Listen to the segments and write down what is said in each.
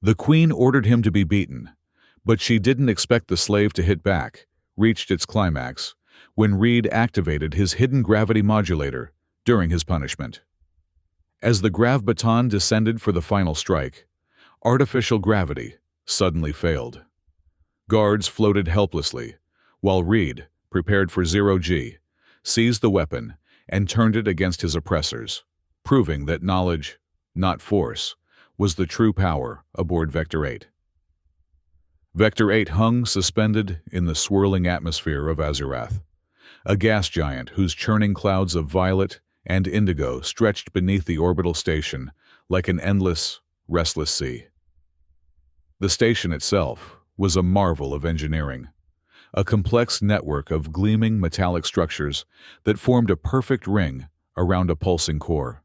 The queen ordered him to be beaten, but she didn't expect the slave to hit back, reached its climax, when Reed activated his hidden gravity modulator during his punishment. As the grav baton descended for the final strike, artificial gravity suddenly failed. Guards floated helplessly, while Reed, prepared for zero-G, seized the weapon and turned it against his oppressors, proving that knowledge, not force, was the true power aboard Vector 8. Vector 8 hung suspended in the swirling atmosphere of Azurath, a gas giant whose churning clouds of violet and indigo stretched beneath the orbital station like an endless, restless sea. The station itself was a marvel of engineering, a complex network of gleaming metallic structures that formed a perfect ring around a pulsing core,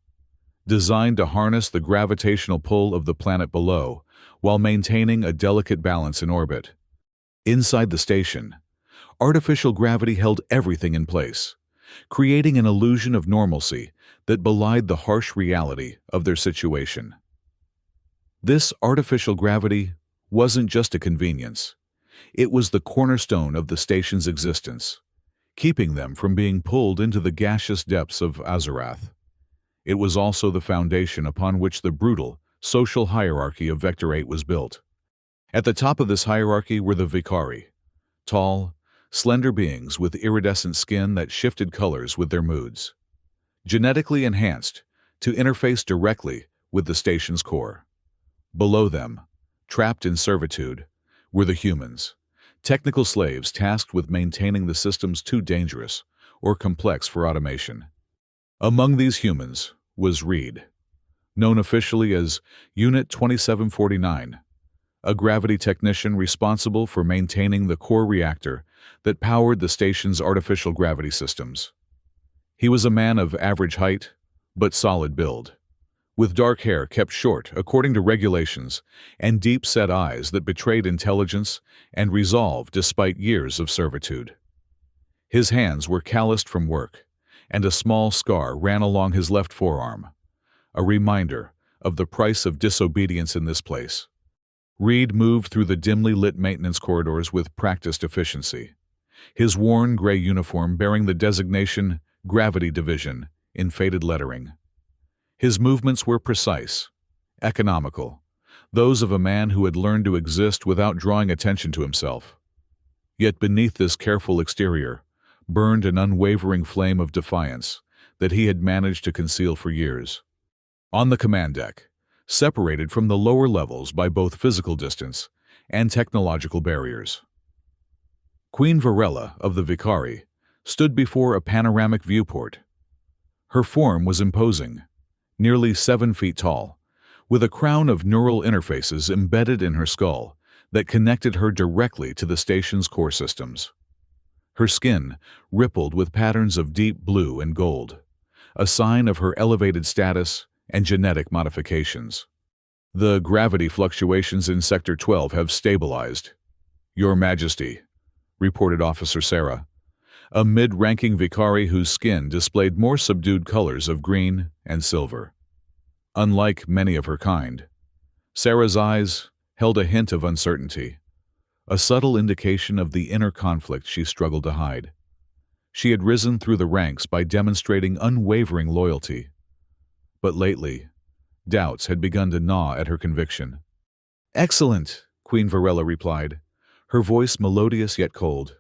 designed to harness the gravitational pull of the planet below while maintaining a delicate balance in orbit. Inside the station, artificial gravity held everything in place, creating an illusion of normalcy that belied the harsh reality of their situation. This artificial gravity wasn't just a convenience. It was the cornerstone of the station's existence, keeping them from being pulled into the gaseous depths of Azurath. It was also the foundation upon which the brutal, social hierarchy of Vector 8 was built. At the top of this hierarchy were the Vicari, tall, slender beings with iridescent skin that shifted colors with their moods, genetically enhanced to interface directly with the station's core. Below them, trapped in servitude, were the humans, technical slaves tasked with maintaining the systems too dangerous or complex for automation. Among these humans was Reed, known officially as Unit 2749, a gravity technician responsible for maintaining the core reactor that powered the station's artificial gravity systems. He was a man of average height, but solid build, with dark hair kept short according to regulations and deep-set eyes that betrayed intelligence and resolve despite years of servitude. His hands were calloused from work, and a small scar ran along his left forearm, a reminder of the price of disobedience in this place. Reed moved through the dimly lit maintenance corridors with practiced efficiency, his worn gray uniform bearing the designation Gravity Division in faded lettering. His movements were precise, economical, those of a man who had learned to exist without drawing attention to himself. Yet beneath this careful exterior burned an unwavering flame of defiance that he had managed to conceal for years. On the command deck, separated from the lower levels by both physical distance and technological barriers, Queen Varela of the Vicari stood before a panoramic viewport. Her form was imposing, nearly 7 feet tall, with a crown of neural interfaces embedded in her skull that connected her directly to the station's core systems. Her skin rippled with patterns of deep blue and gold, a sign of her elevated status and genetic modifications. The gravity fluctuations in Sector 12 have stabilized, Your Majesty, reported Officer Sarah, a mid-ranking Vicari whose skin displayed more subdued colors of green and silver. Unlike many of her kind, Sarah's eyes held a hint of uncertainty, a subtle indication of the inner conflict she struggled to hide. She had risen through the ranks by demonstrating unwavering loyalty, but lately, doubts had begun to gnaw at her conviction. "Excellent," Queen Varela replied, her voice melodious yet cold.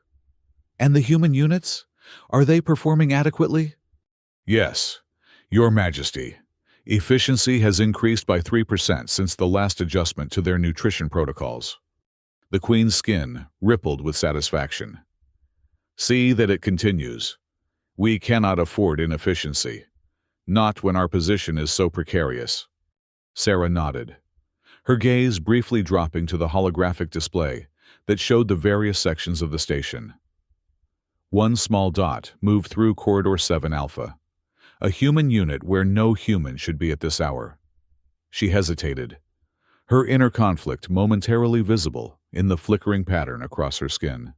"And the human units? Are they performing adequately?" "Yes, Your Majesty. Efficiency has increased by 3% since the last adjustment to their nutrition protocols." The Queen's skin rippled with satisfaction. "See that it continues. We cannot afford inefficiency, not when our position is so precarious." Sarah nodded, her gaze briefly dropping to the holographic display that showed the various sections of the station. One small dot moved through Corridor 7 Alpha, a human unit where no human should be at this hour. She hesitated, her inner conflict momentarily visible in the flickering pattern across her skin.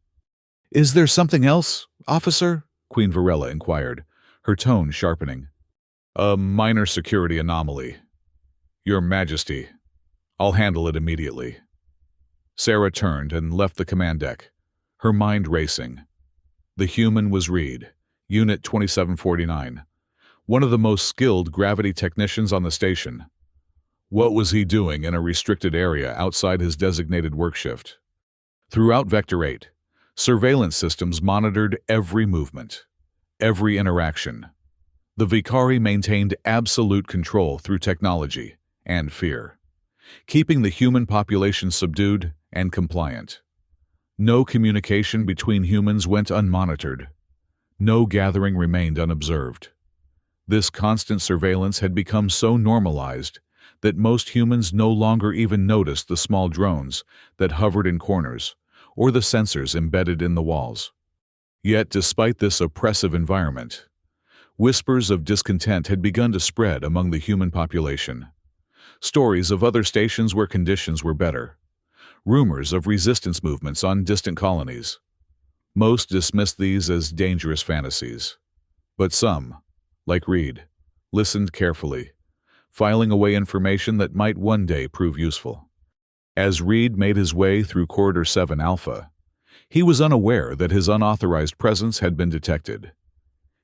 "Is there something else, officer?" Queen Varela inquired, her tone sharpening. "A minor security anomaly, Your Majesty," I'll handle it immediately. Sarah turned and left the command deck, her mind racing. The human was Reed, Unit 2749, one of the most skilled gravity technicians on the station. What was he doing in a restricted area outside his designated work shift? Throughout Vector 8, surveillance systems monitored every movement, every interaction. The Vicari maintained absolute control through technology and fear, keeping the human population subdued and compliant. No communication between humans went unmonitored. No gathering remained unobserved. This constant surveillance had become so normalized that most humans no longer even noticed the small drones that hovered in corners or the sensors embedded in the walls. Yet, despite this oppressive environment, whispers of discontent had begun to spread among the human population. Stories of other stations where conditions were better. Rumors of resistance movements on distant colonies. Most dismissed these as dangerous fantasies. But some, like Reed, listened carefully, filing away information that might one day prove useful. As Reed made his way through Corridor 7 Alpha, he was unaware that his unauthorized presence had been detected.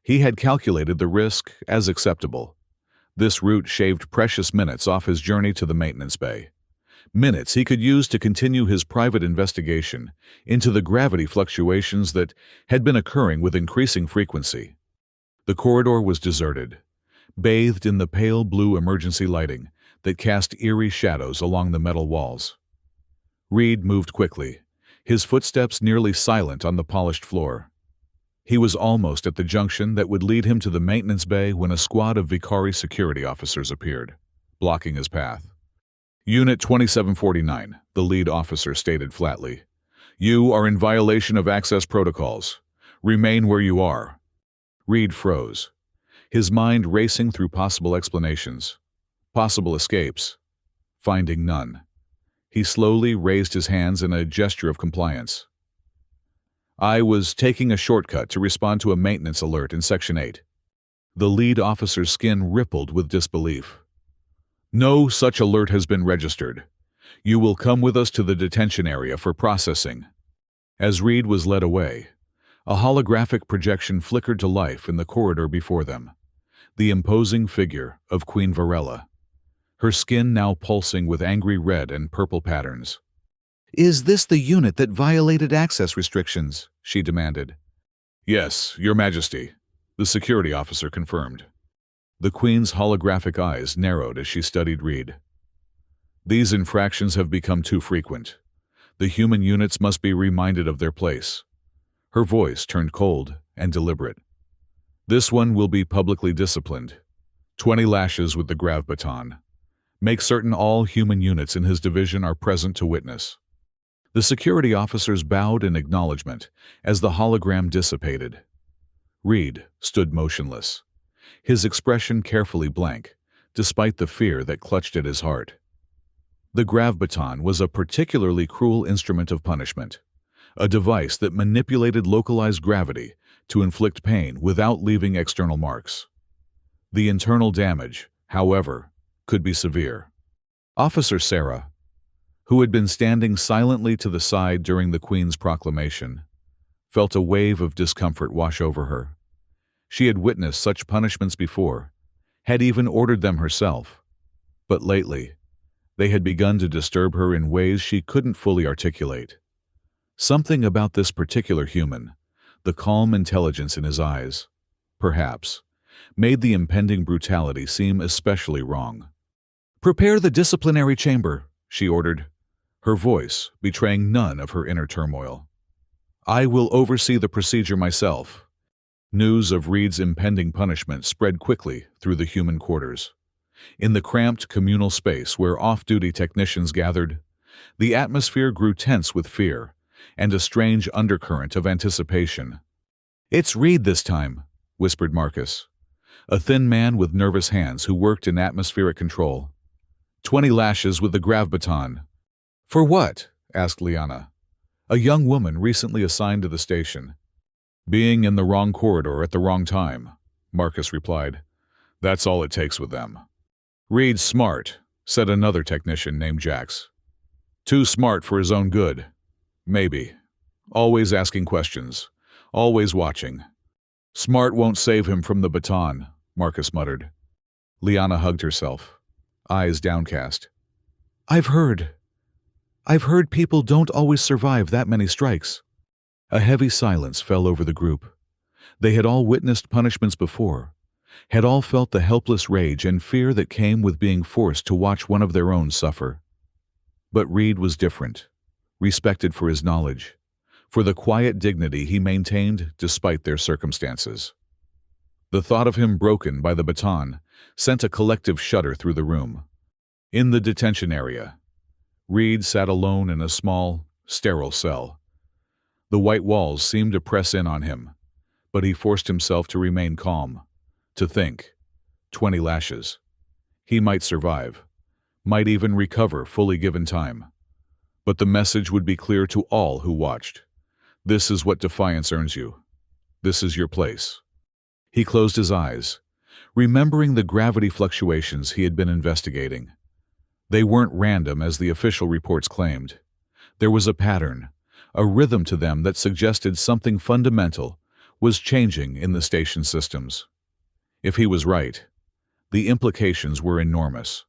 He had calculated the risk as acceptable. This route shaved precious minutes off his journey to the maintenance bay. Minutes he could use to continue his private investigation into the gravity fluctuations that had been occurring with increasing frequency. The corridor was deserted, bathed in the pale blue emergency lighting that cast eerie shadows along the metal walls. Reed moved quickly, his footsteps nearly silent on the polished floor. He was almost at the junction that would lead him to the maintenance bay when a squad of Vicari security officers appeared, blocking his path. Unit 2749, the lead officer stated flatly. You are in violation of access protocols. Remain where you are. Reed froze, his mind racing through possible explanations, possible escapes, finding none. He slowly raised his hands in a gesture of compliance. I was taking a shortcut to respond to a maintenance alert in Section 8. The lead officer's skin rippled with disbelief. No such alert has been registered. You will come with us to the detention area for processing. As Reed was led away, a holographic projection flickered to life in the corridor before them. The imposing figure of Queen Varela, her skin now pulsing with angry red and purple patterns. Is this the unit that violated access restrictions? She demanded. Yes, Your Majesty, the security officer confirmed. The Queen's holographic eyes narrowed as she studied Reed. These infractions have become too frequent. The human units must be reminded of their place. Her voice turned cold and deliberate. This one will be publicly disciplined. 20 lashes with the grav baton. Make certain all human units in his division are present to witness. The security officers bowed in acknowledgement as the hologram dissipated. Reed stood motionless, his expression carefully blank, despite the fear that clutched at his heart. The grav baton was a particularly cruel instrument of punishment, a device that manipulated localized gravity to inflict pain without leaving external marks. The internal damage, however, could be severe. Officer Sarah, who had been standing silently to the side during the Queen's proclamation, felt a wave of discomfort wash over her. She had witnessed such punishments before, had even ordered them herself, but lately, they had begun to disturb her in ways she couldn't fully articulate. Something about this particular human, the calm intelligence in his eyes, perhaps, made the impending brutality seem especially wrong. Prepare the disciplinary chamber, she ordered, her voice betraying none of her inner turmoil. I will oversee the procedure myself. News of Reed's impending punishment spread quickly through the human quarters. In the cramped communal space where off-duty technicians gathered, the atmosphere grew tense with fear and a strange undercurrent of anticipation. It's Reed this time, whispered Marcus, a thin man with nervous hands who worked in atmospheric control. 20 lashes with the grav baton. For what? Asked Liana, a young woman recently assigned to the station. Being in the wrong corridor at the wrong time, Marcus replied. That's all it takes with them. Reed's smart, said another technician named Jax. Too smart for his own good. Maybe. Always asking questions. Always watching. Smart won't save him from the baton, Marcus muttered. Liana hugged herself, eyes downcast. I've heard people don't always survive that many strikes. A heavy silence fell over the group. They had all witnessed punishments before, had all felt the helpless rage and fear that came with being forced to watch one of their own suffer. But Reed was different, respected for his knowledge, for the quiet dignity he maintained despite their circumstances. The thought of him broken by the baton sent a collective shudder through the room. In the detention area, Reed sat alone in a small, sterile cell. The white walls seemed to press in on him, but he forced himself to remain calm, to think. 20 lashes. He might survive, might even recover fully given time. But the message would be clear to all who watched. This is what defiance earns you. This is your place. He closed his eyes, remembering the gravity fluctuations he had been investigating. They weren't random as the official reports claimed. There was a pattern, a rhythm to them that suggested something fundamental was changing in the station systems. If he was right, the implications were enormous,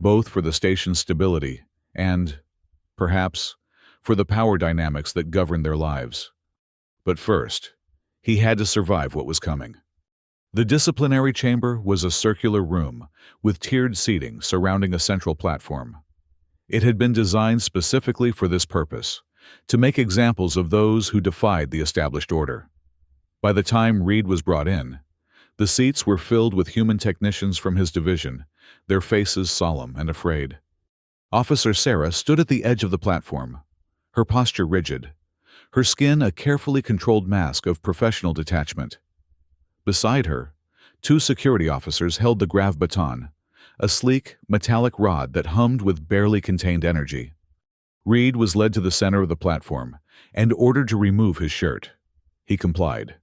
both for the station's stability and, perhaps, for the power dynamics that governed their lives. But first, he had to survive what was coming. The disciplinary chamber was a circular room with tiered seating surrounding a central platform. It had been designed specifically for this purpose, to make examples of those who defied the established order. By the time Reed was brought in, the seats were filled with human technicians from his division, their faces solemn and afraid. Officer Sarah stood at the edge of the platform, her posture rigid, her skin a carefully controlled mask of professional detachment. Beside her, 2 security officers held the grav baton, a sleek, metallic rod that hummed with barely contained energy. Reed was led to the center of the platform and ordered to remove his shirt. He complied,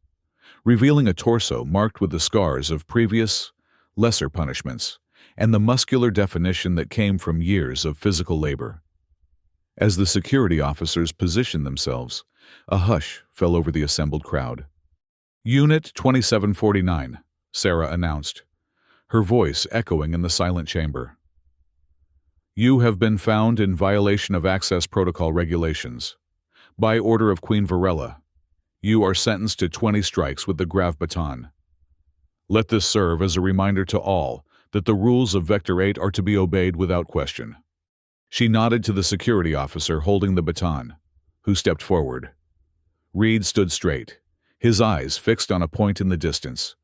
revealing a torso marked with the scars of previous, lesser punishments and the muscular definition that came from years of physical labor. As the security officers positioned themselves, a hush fell over the assembled crowd. Unit 2749, Sarah announced, her voice echoing in the silent chamber. You have been found in violation of access protocol regulations. By order of Queen Varela, you are sentenced to 20 strikes with the grav baton. Let this serve as a reminder to all that the rules of Vector 8 are to be obeyed without question. She nodded to the security officer holding the baton, who stepped forward. Reed stood straight, his eyes fixed on a point in the distance,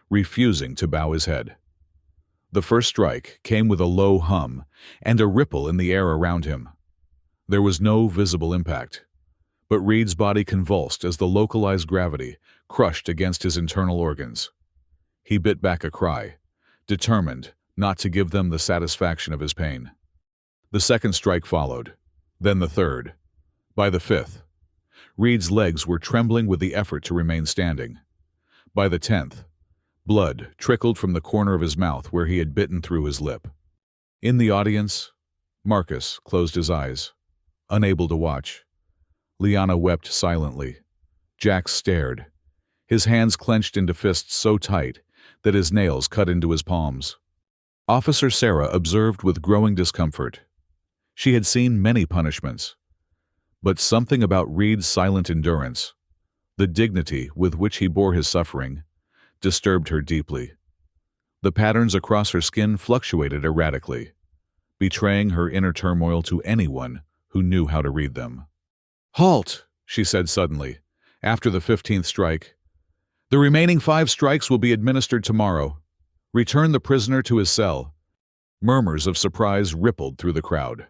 refusing to bow his head. The first strike came with a low hum and a ripple in the air around him. There was no visible impact, but Reed's body convulsed as the localized gravity crushed against his internal organs. He bit back a cry, determined not to give them the satisfaction of his pain. The second strike followed, then the third. By the fifth, Reed's legs were trembling with the effort to remain standing. By the 10th, blood trickled from the corner of his mouth where he had bitten through his lip. In the audience, Marcus closed his eyes, unable to watch. Liana wept silently. Jack stared, his hands clenched into fists so tight that his nails cut into his palms. Officer Sarah observed with growing discomfort. She had seen many punishments, but something about Reed's silent endurance, the dignity with which he bore his suffering, disturbed her deeply. The patterns across her skin fluctuated erratically, betraying her inner turmoil to anyone who knew how to read them. "Halt!" she said suddenly, after the 15th strike. "The remaining 5 strikes will be administered tomorrow. Return the prisoner to his cell." Murmurs of surprise rippled through the crowd.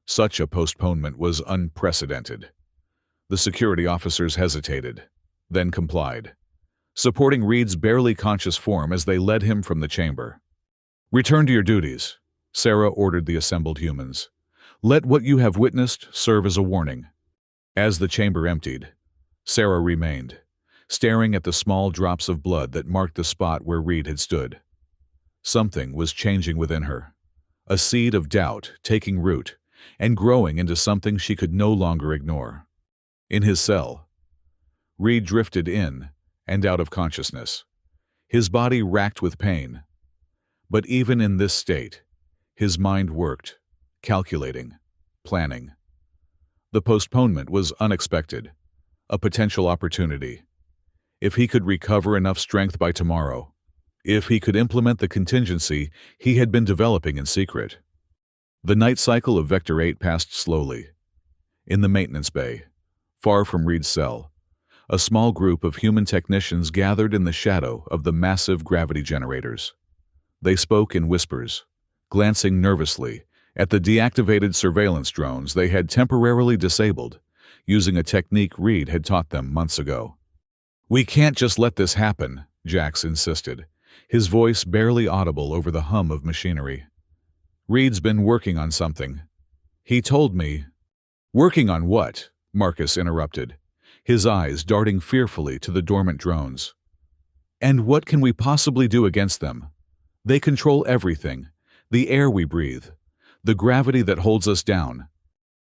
Such a postponement was unprecedented. The security officers hesitated, then complied, supporting Reed's barely conscious form as they led him from the chamber. "Return to your duties," Sarah ordered the assembled humans. "Let what you have witnessed serve as a warning." As the chamber emptied, Sarah remained, staring at the small drops of blood that marked the spot where Reed had stood. Something was changing within her, a seed of doubt taking root and growing into something she could no longer ignore. In his cell, Reed drifted in and out of consciousness, his body racked with pain. But even in this state, his mind worked, calculating, planning. The postponement was unexpected, a potential opportunity. If he could recover enough strength by tomorrow, if he could implement the contingency he had been developing in secret. The night cycle of Vector 8 passed slowly. In the maintenance bay, far from Reed's cell, a small group of human technicians gathered in the shadow of the massive gravity generators. They spoke in whispers, glancing nervously at the deactivated surveillance drones they had temporarily disabled, using a technique Reed had taught them months ago. "We can't just let this happen," Jax insisted, his voice barely audible over the hum of machinery. "Reed's been working on something. He told me." "Working on what?" Marcus interrupted, his eyes darting fearfully to the dormant drones. "And what can we possibly do against them? They control everything, the air we breathe, the gravity that holds us down."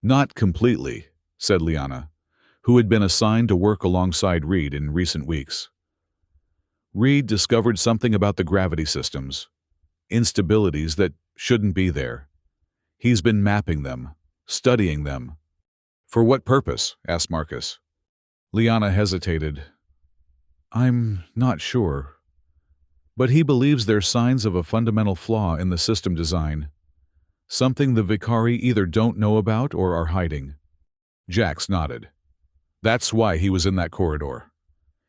"Not completely," said Liana, who had been assigned to work alongside Reed in recent weeks. "Reed discovered something about the gravity systems, instabilities that shouldn't be there. He's been mapping them, studying them." "For what purpose?" asked Marcus. Liana hesitated. "I'm not sure. But he believes there's signs of a fundamental flaw in the system design. Something the Vicari either don't know about or are hiding." Jax nodded. "That's why he was in that corridor.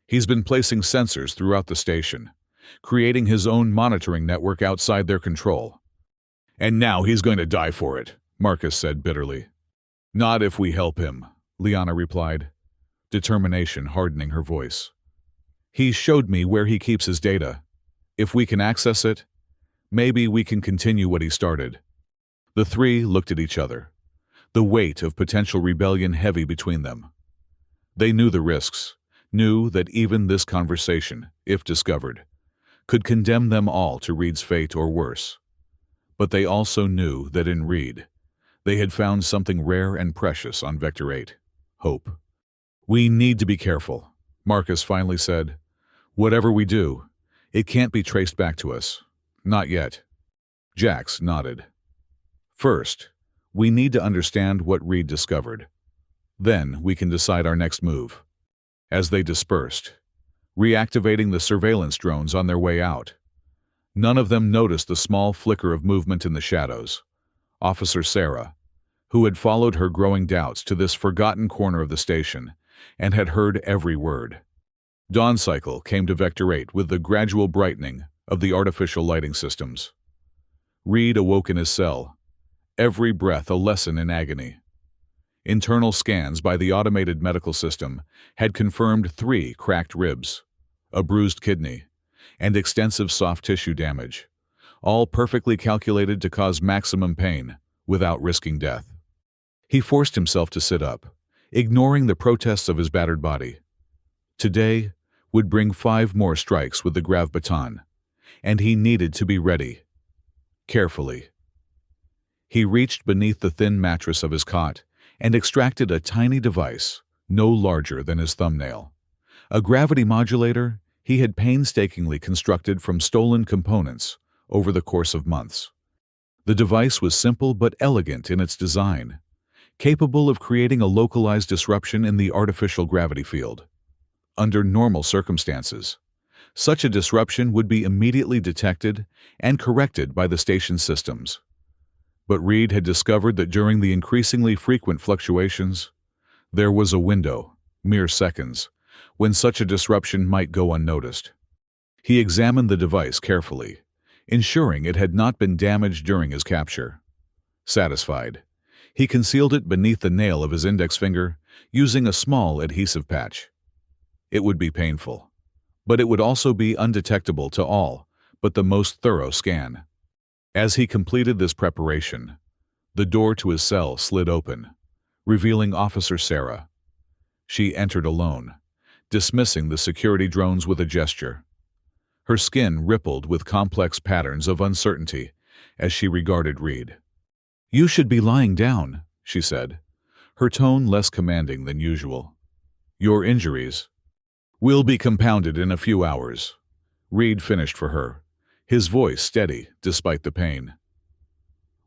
He's been placing sensors throughout the station, creating his own monitoring network outside their control. And now he's going to die for it," Marcus said bitterly. "Not if we help him," Liana replied, determination hardening her voice. "He showed me where he keeps his data. If we can access it, maybe we can continue what he started." The three looked at each other, the weight of potential rebellion heavy between them. They knew the risks, knew that even this conversation, if discovered, could condemn them all to Reed's fate or worse. But they also knew that in Reed, they had found something rare and precious on Vector 8, hope. "We need to be careful," Marcus finally said. "Whatever we do, it can't be traced back to us. Not yet." Jax nodded. "First, we need to understand what Reed discovered. Then we can decide our next move." As they dispersed, reactivating the surveillance drones on their way out, none of them noticed the small flicker of movement in the shadows. Officer Sarah, who had followed her growing doubts to this forgotten corner of the station and had heard every word. Dawn cycle came to Vector 8 with the gradual brightening of the artificial lighting systems. Reed awoke in his cell, every breath a lesson in agony. Internal scans by the automated medical system had confirmed 3 cracked ribs, a bruised kidney, and extensive soft tissue damage, all perfectly calculated to cause maximum pain without risking death. He forced himself to sit up, ignoring the protests of his battered body. Today would bring 5 more strikes with the grav baton, and he needed to be ready. Carefully, he reached beneath the thin mattress of his cot and extracted a tiny device no larger than his thumbnail, a gravity modulator he had painstakingly constructed from stolen components over the course of months. The device was simple but elegant in its design, capable of creating a localized disruption in the artificial gravity field. Under normal circumstances, such a disruption would be immediately detected and corrected by the station's systems. But Reed had discovered that during the increasingly frequent fluctuations, there was a window, mere seconds, when such a disruption might go unnoticed. He examined the device carefully, ensuring it had not been damaged during his capture. Satisfied, he concealed it beneath the nail of his index finger, using a small adhesive patch. It would be painful, but it would also be undetectable to all but the most thorough scan. As he completed this preparation, the door to his cell slid open, revealing Officer Sarah. She entered alone, dismissing the security drones with a gesture. Her skin rippled with complex patterns of uncertainty as she regarded Reed. "You should be lying down," she said, her tone less commanding than usual. "Your injuries will be compounded in a few hours," Reed finished for her, his voice steady despite the pain.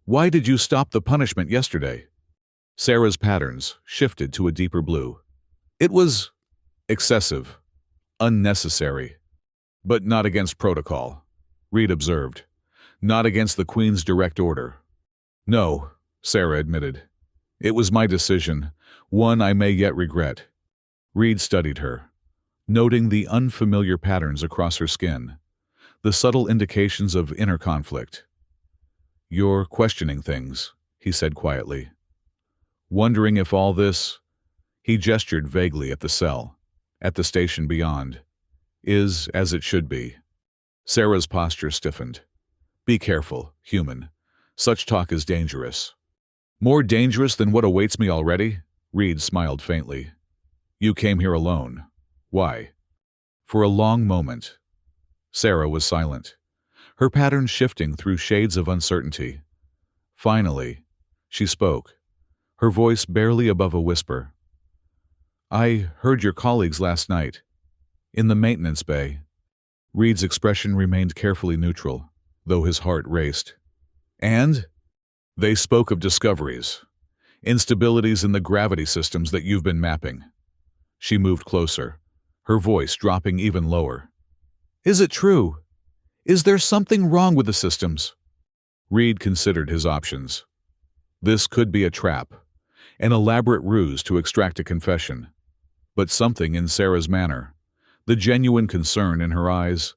"Why did you stop the punishment yesterday?" Sarah's patterns shifted to a deeper blue. "It was excessive, unnecessary, but not against protocol," Reed observed. "Not against the Queen's direct order." "No," Sarah admitted. "It was my decision, one I may yet regret." Reed studied her, noting the unfamiliar patterns across her skin, the subtle indications of inner conflict. "You're questioning things," he said quietly. "Wondering if all this," he gestured vaguely at the cell, at the station beyond, "is as it should be." Sarah's posture stiffened. "Be careful, human. Such talk is dangerous." "More dangerous than what awaits me already?" Reed smiled faintly. "You came here alone. Why?" For a long moment, Sarah was silent, her patterns shifting through shades of uncertainty. Finally, she spoke, her voice barely above a whisper. "I heard your colleagues last night, in the maintenance bay." Reed's expression remained carefully neutral, though his heart raced. "And?" "They spoke of discoveries, instabilities in the gravity systems that you've been mapping." She moved closer, her voice dropping even lower. "Is it true? Is there something wrong with the systems?" Reed considered his options. This could be a trap, an elaborate ruse to extract a confession. But something in Sarah's manner, the genuine concern in her eyes,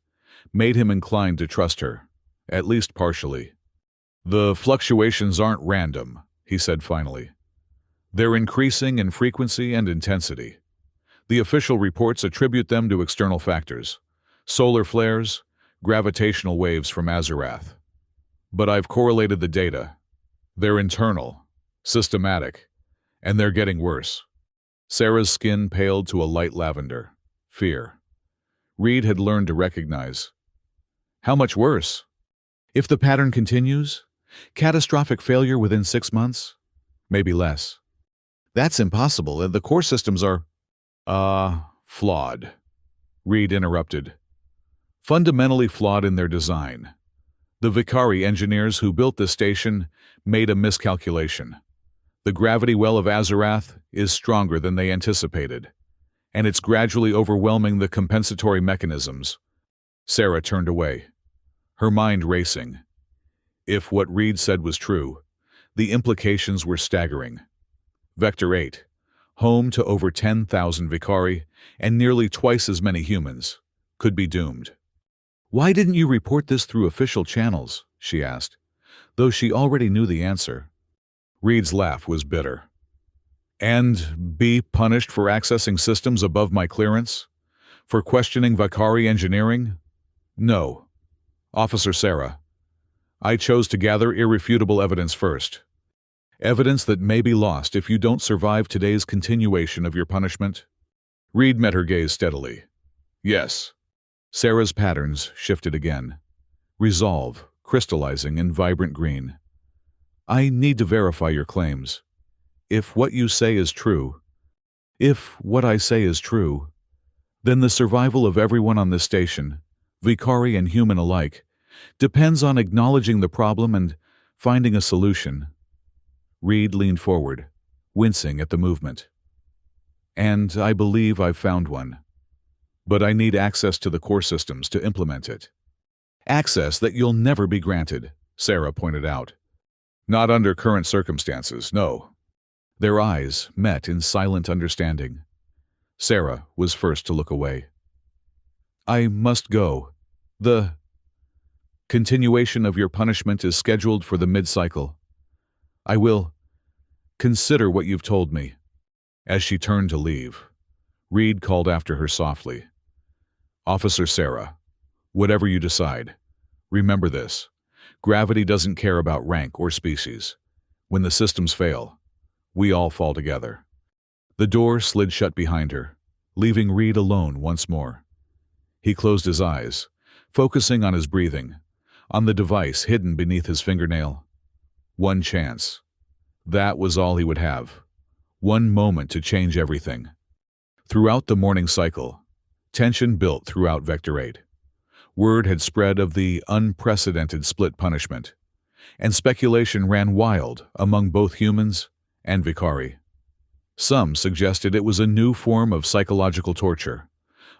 made him inclined to trust her, at least partially. "The fluctuations aren't random," he said finally. "They're increasing in frequency and intensity. The official reports attribute them to external factors, solar flares, gravitational waves from Azarath. But I've correlated the data. They're internal, systematic, and they're getting worse." Sarah's skin paled to a light lavender. Fear. Reed had learned to recognize. "How much worse? If the pattern continues? Catastrophic failure within 6 months? Maybe less." "That's impossible, and the core systems are—" Flawed," Reed interrupted. "Fundamentally flawed in their design. The Vicari engineers who built this station made a miscalculation. The gravity well of Azarath is stronger than they anticipated, and it's gradually overwhelming the compensatory mechanisms." Sarah turned away, her mind racing. If what Reed said was true, the implications were staggering. Vector 8, home to over 10,000 Vicari and nearly twice as many humans, could be doomed. "Why didn't you report this through official channels?" she asked, though she already knew the answer. Reed's laugh was bitter. "And be punished for accessing systems above my clearance? For questioning Vicari engineering? No. Officer Sarah, I chose to gather irrefutable evidence first. Evidence that may be lost if you don't survive today's continuation of your punishment." Reed met her gaze steadily. "Yes." Sarah's patterns shifted again, resolve crystallizing in vibrant green. "I need to verify your claims. If what you say is true, if what I say is true, then the survival of everyone on this station, Vicari and human alike, depends on acknowledging the problem and finding a solution." Reed leaned forward, wincing at the movement. "And I believe I've found one. But I need access to the core systems to implement it." "Access that you'll never be granted," Sarah pointed out. "Not under current circumstances, no." Their eyes met in silent understanding. Sarah was first to look away. "I must go. The continuation of your punishment is scheduled for the mid-cycle. I will consider what you've told me." As she turned to leave, Reed called after her softly. "Officer Sarah, whatever you decide, remember this. Gravity doesn't care about rank or species. When the systems fail, we all fall together." The door slid shut behind her, leaving Reed alone once more. He closed his eyes, focusing on his breathing, on the device hidden beneath his fingernail. One chance. That was all he would have. One moment to change everything. Throughout the morning cycle, tension built throughout Vector 8. Word had spread of the unprecedented split punishment, and speculation ran wild among both humans and Vicari. Some suggested it was a new form of psychological torture,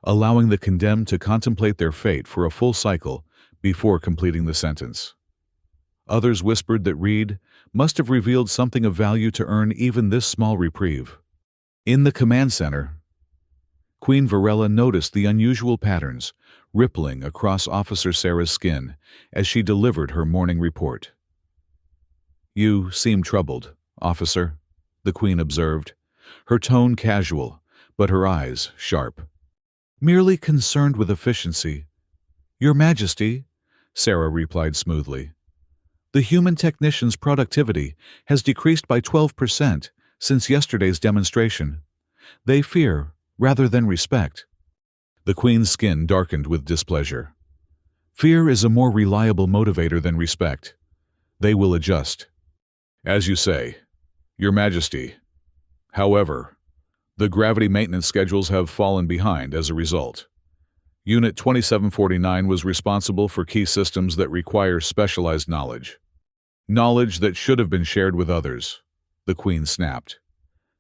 allowing the condemned to contemplate their fate for a full cycle before completing the sentence. Others whispered that Reed must have revealed something of value to earn even this small reprieve. In the command center, Queen Varela noticed the unusual patterns rippling across Officer Sarah's skin as she delivered her morning report. "You seem troubled, officer," the Queen observed, her tone casual, but her eyes sharp. "Merely concerned with efficiency, Your Majesty," Sarah replied smoothly. "The human technician's productivity has decreased by 12% since yesterday's demonstration. They fear rather than respect." The Queen's skin darkened with displeasure. "Fear is a more reliable motivator than respect. They will adjust." "As you say, Your Majesty. However, the gravity maintenance schedules have fallen behind as a result. Unit 2749 was responsible for key systems that require specialized knowledge. Knowledge that should have been shared with others," the Queen snapped.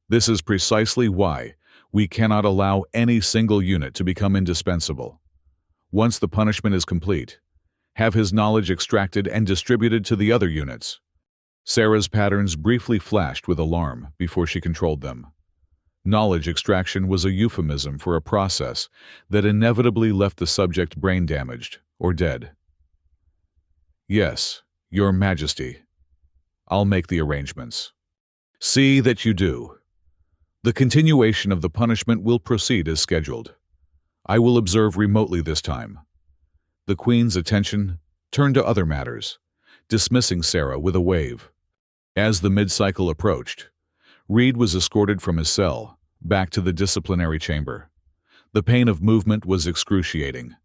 "This is precisely why we cannot allow any single unit to become indispensable. Once the punishment is complete, have his knowledge extracted and distributed to the other units." Sarah's patterns briefly flashed with alarm before she controlled them. Knowledge extraction was a euphemism for a process that inevitably left the subject brain damaged or dead. "Yes, Your Majesty. I'll make the arrangements." "See that you do. The continuation of the punishment will proceed as scheduled. I will observe remotely this time." The Queen's attention turned to other matters, dismissing Sarah with a wave. As the mid-cycle approached, Reed was escorted from his cell back to the disciplinary chamber. The pain of movement was excruciating,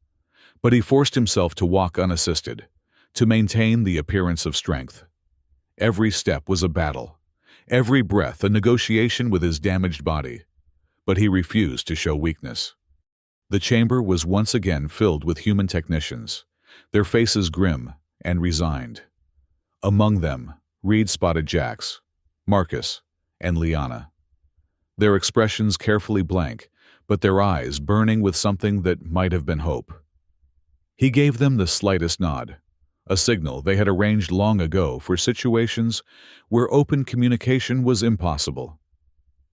but he forced himself to walk unassisted, to maintain the appearance of strength. Every step was a battle, every breath a negotiation with his damaged body, but he refused to show weakness. The chamber was once again filled with human technicians, their faces grim and resigned. Among them, Reed spotted Jax, Marcus, and Liana. Their expressions carefully blank, but their eyes burning with something that might have been hope. He gave them the slightest nod, a signal they had arranged long ago for situations where open communication was impossible.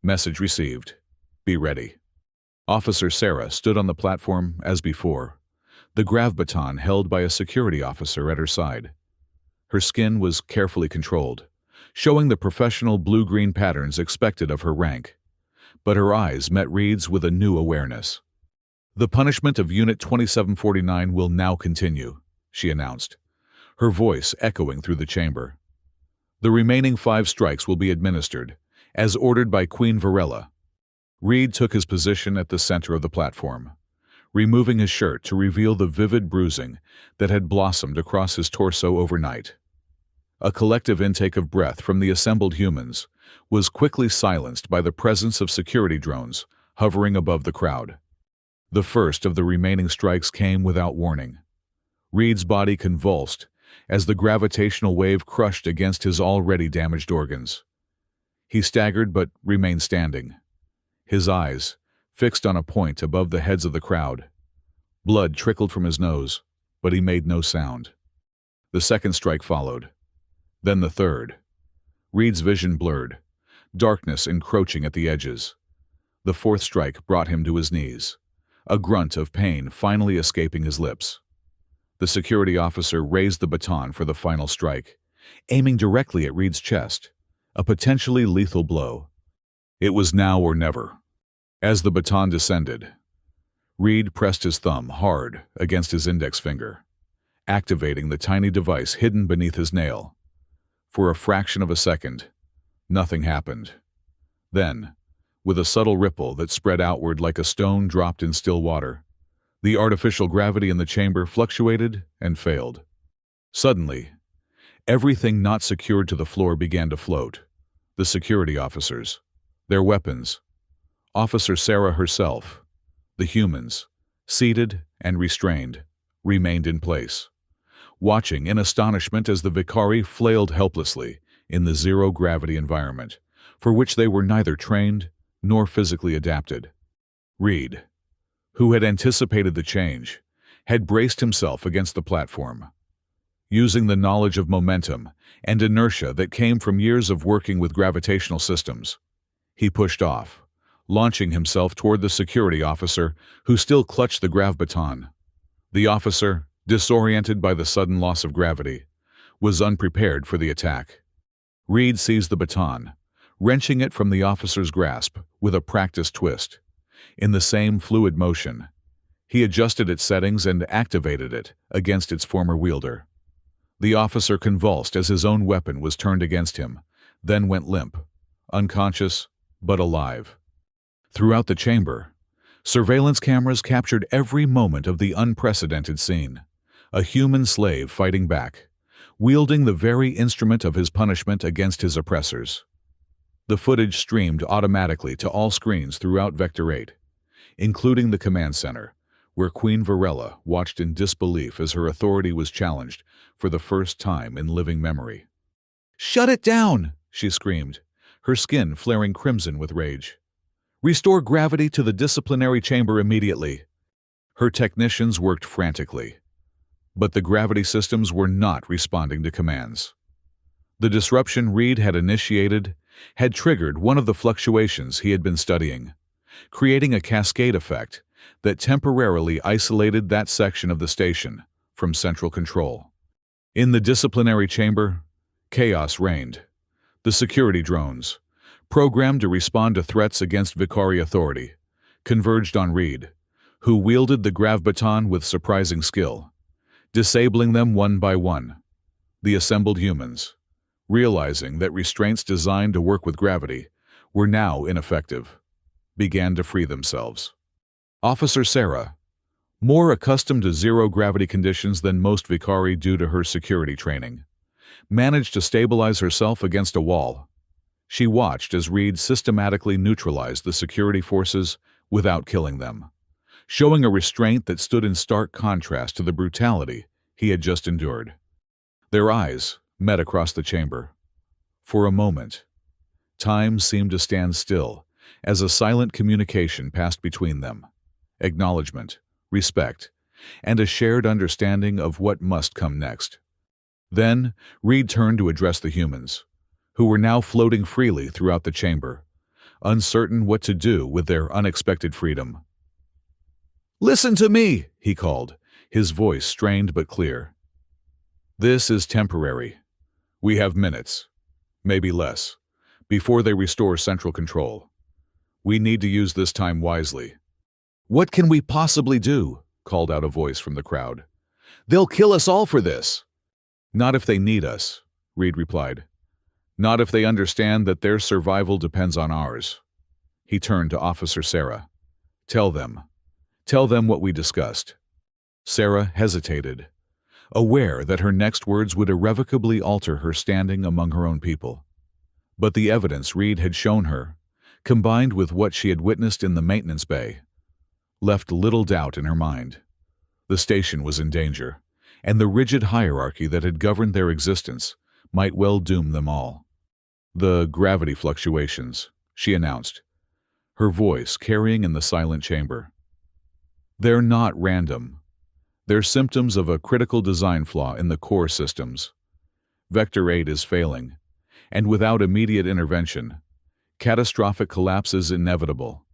Message received. Be ready. Officer Sarah stood on the platform as before, the grav baton held by a security officer at her side. Her skin was carefully controlled, showing the professional blue-green patterns expected of her rank. But her eyes met Reed's with a new awareness. "The punishment of Unit 2749 will now continue," she announced, her voice echoing through the chamber. "The remaining 5 strikes will be administered, as ordered by Queen Varela." Reed took his position at the center of the platform, removing his shirt to reveal the vivid bruising that had blossomed across his torso overnight. A collective intake of breath from the assembled humans was quickly silenced by the presence of security drones hovering above the crowd. The first of the remaining strikes came without warning. Reed's body convulsed as the gravitational wave crushed against his already damaged organs. He staggered but remained standing, his eyes fixed on a point above the heads of the crowd. Blood trickled from his nose, but he made no sound. The second strike followed. Then the third. Reed's vision blurred, darkness encroaching at the edges. The fourth strike brought him to his knees, a grunt of pain finally escaping his lips. The security officer raised the baton for the final strike, aiming directly at Reed's chest, a potentially lethal blow. It was now or never. As the baton descended, Reed pressed his thumb hard against his index finger, activating the tiny device hidden beneath his nail. For a fraction of a second, nothing happened. Then, with a subtle ripple that spread outward like a stone dropped in still water, the artificial gravity in the chamber fluctuated and failed. Suddenly, everything not secured to the floor began to float. The security officers, their weapons, Officer Sarah herself, the humans, seated and restrained, remained in place, watching in astonishment as the Vicari flailed helplessly in the zero-gravity environment, for which they were neither trained nor physically adapted. Reed, who had anticipated the change, had braced himself against the platform. Using the knowledge of momentum and inertia that came from years of working with gravitational systems, he pushed off, launching himself toward the security officer who still clutched the grav baton. The officer, disoriented by the sudden loss of gravity, was unprepared for the attack. Reed seized the baton, wrenching it from the officer's grasp with a practiced twist. In the same fluid motion, he adjusted its settings and activated it against its former wielder. The officer convulsed as his own weapon was turned against him, then went limp, unconscious but alive. Throughout the chamber, surveillance cameras captured every moment of the unprecedented scene. A human slave fighting back, wielding the very instrument of his punishment against his oppressors. The footage streamed automatically to all screens throughout Vector 8, including the command center, where Queen Varela watched in disbelief as her authority was challenged for the first time in living memory. "Shut it down!" she screamed, her skin flaring crimson with rage. "Restore gravity to the disciplinary chamber immediately." Her technicians worked frantically, but the gravity systems were not responding to commands. The disruption Reed had initiated had triggered one of the fluctuations he had been studying, creating a cascade effect that temporarily isolated that section of the station from central control. In the disciplinary chamber, chaos reigned. The security drones, programmed to respond to threats against Vicari authority, converged on Reed, who wielded the grav baton with surprising skill, disabling them one by one. The assembled humans, realizing that restraints designed to work with gravity were now ineffective, began to free themselves. Officer Sarah, more accustomed to zero-gravity conditions than most Vicari due to her security training, managed to stabilize herself against a wall. She watched as Reed systematically neutralized the security forces without killing them, showing a restraint that stood in stark contrast to the brutality he had just endured. Their eyes met across the chamber. For a moment, time seemed to stand still as a silent communication passed between them. Acknowledgement, respect, and a shared understanding of what must come next. Then, Reed turned to address the humans, who were now floating freely throughout the chamber, uncertain what to do with their unexpected freedom. "Listen to me," he called, his voice strained but clear. "This is temporary. We have minutes, maybe less, before they restore central control. We need to use this time wisely." "What can we possibly do?" called out a voice from the crowd. "They'll kill us all for this." "Not if they need us," Reed replied. "Not if they understand that their survival depends on ours." He turned to Officer Sarah. Tell them what we discussed." Sarah hesitated, aware that her next words would irrevocably alter her standing among her own people. But the evidence Reed had shown her, combined with what she had witnessed in the maintenance bay, left little doubt in her mind. The station was in danger, and the rigid hierarchy that had governed their existence might well doom them all. "The gravity fluctuations," she announced, her voice carrying in the silent chamber. "They're not random. They're symptoms of a critical design flaw in the core systems. Vector 8 is failing, and without immediate intervention, catastrophic collapse is inevitable."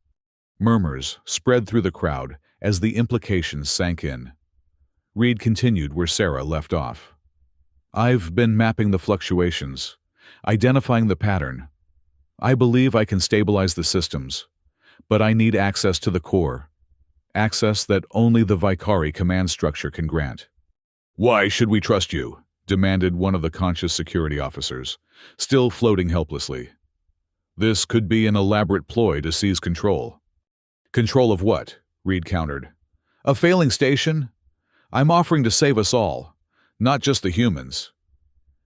Murmurs spread through the crowd as the implications sank in. Reed continued where Sarah left off. "I've been mapping the fluctuations, identifying the pattern. I believe I can stabilize the systems, but I need access to the core, access that only the Vicari command structure can grant." "Why should we trust you?" demanded one of the conscious security officers, still floating helplessly. "This could be an elaborate ploy to seize control." "Control of what?" Reed countered. "A failing station? I'm offering to save us all, Not just the humans.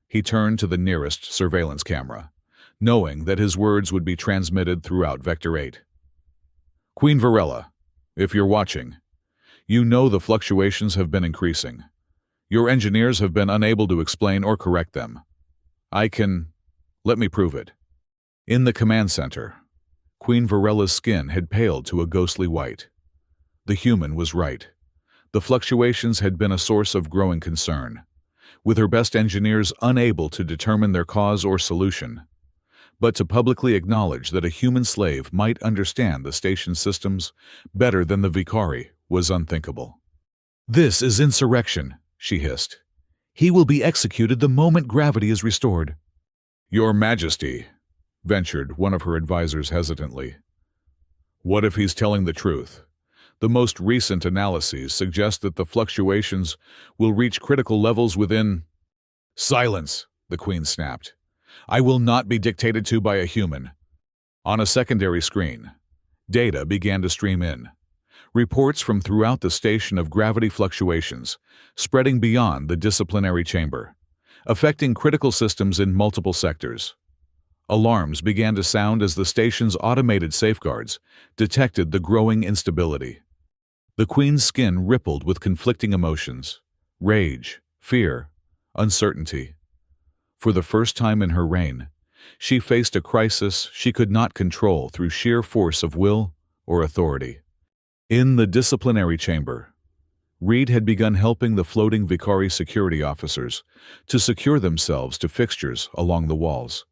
He turned to the nearest surveillance camera, knowing that his words would be transmitted throughout Vector 8. Queen Varela, if you're watching, you know the fluctuations have been increasing. Your engineers have been unable to explain or correct them. Let me prove it. In the command center, Queen Varela's skin had paled to a ghostly white. The human was right. The fluctuations had been a source of growing concern, with her best engineers unable to determine their cause or solution. But to publicly acknowledge that a human slave might understand the station systems better than the Vicari was unthinkable. "This is insurrection," she hissed. "He will be executed the moment gravity is restored." "Your Majesty," ventured one of her advisors hesitantly. "What if he's telling the truth? The most recent analyses suggest that the fluctuations will reach critical levels within—" "Silence," the Queen snapped. "I will not be dictated to by a human." On a secondary screen, data began to stream in. Reports from throughout the station of gravity fluctuations, spreading beyond the disciplinary chamber, affecting critical systems in multiple sectors. Alarms began to sound as the station's automated safeguards detected the growing instability. The Queen's skin rippled with conflicting emotions: rage, fear, uncertainty. For the first time in her reign, she faced a crisis she could not control through sheer force of will or authority. In the disciplinary chamber, Reed had begun helping the floating Vicari security officers to secure themselves to fixtures along the walls,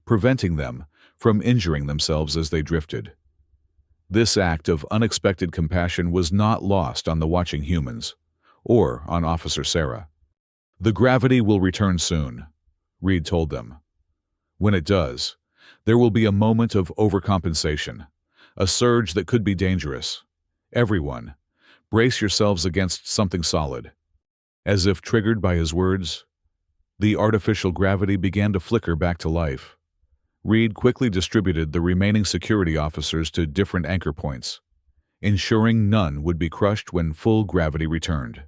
preventing them from injuring themselves as they drifted. This act of unexpected compassion was not lost on the watching humans, or on Officer Sarah. "The gravity will return soon," Reed told them. "When it does, there will be a moment of overcompensation, a surge that could be dangerous. Everyone, brace yourselves against something solid." As if triggered by his words, the artificial gravity began to flicker back to life. Reed quickly distributed the remaining security officers to different anchor points, ensuring none would be crushed when full gravity returned.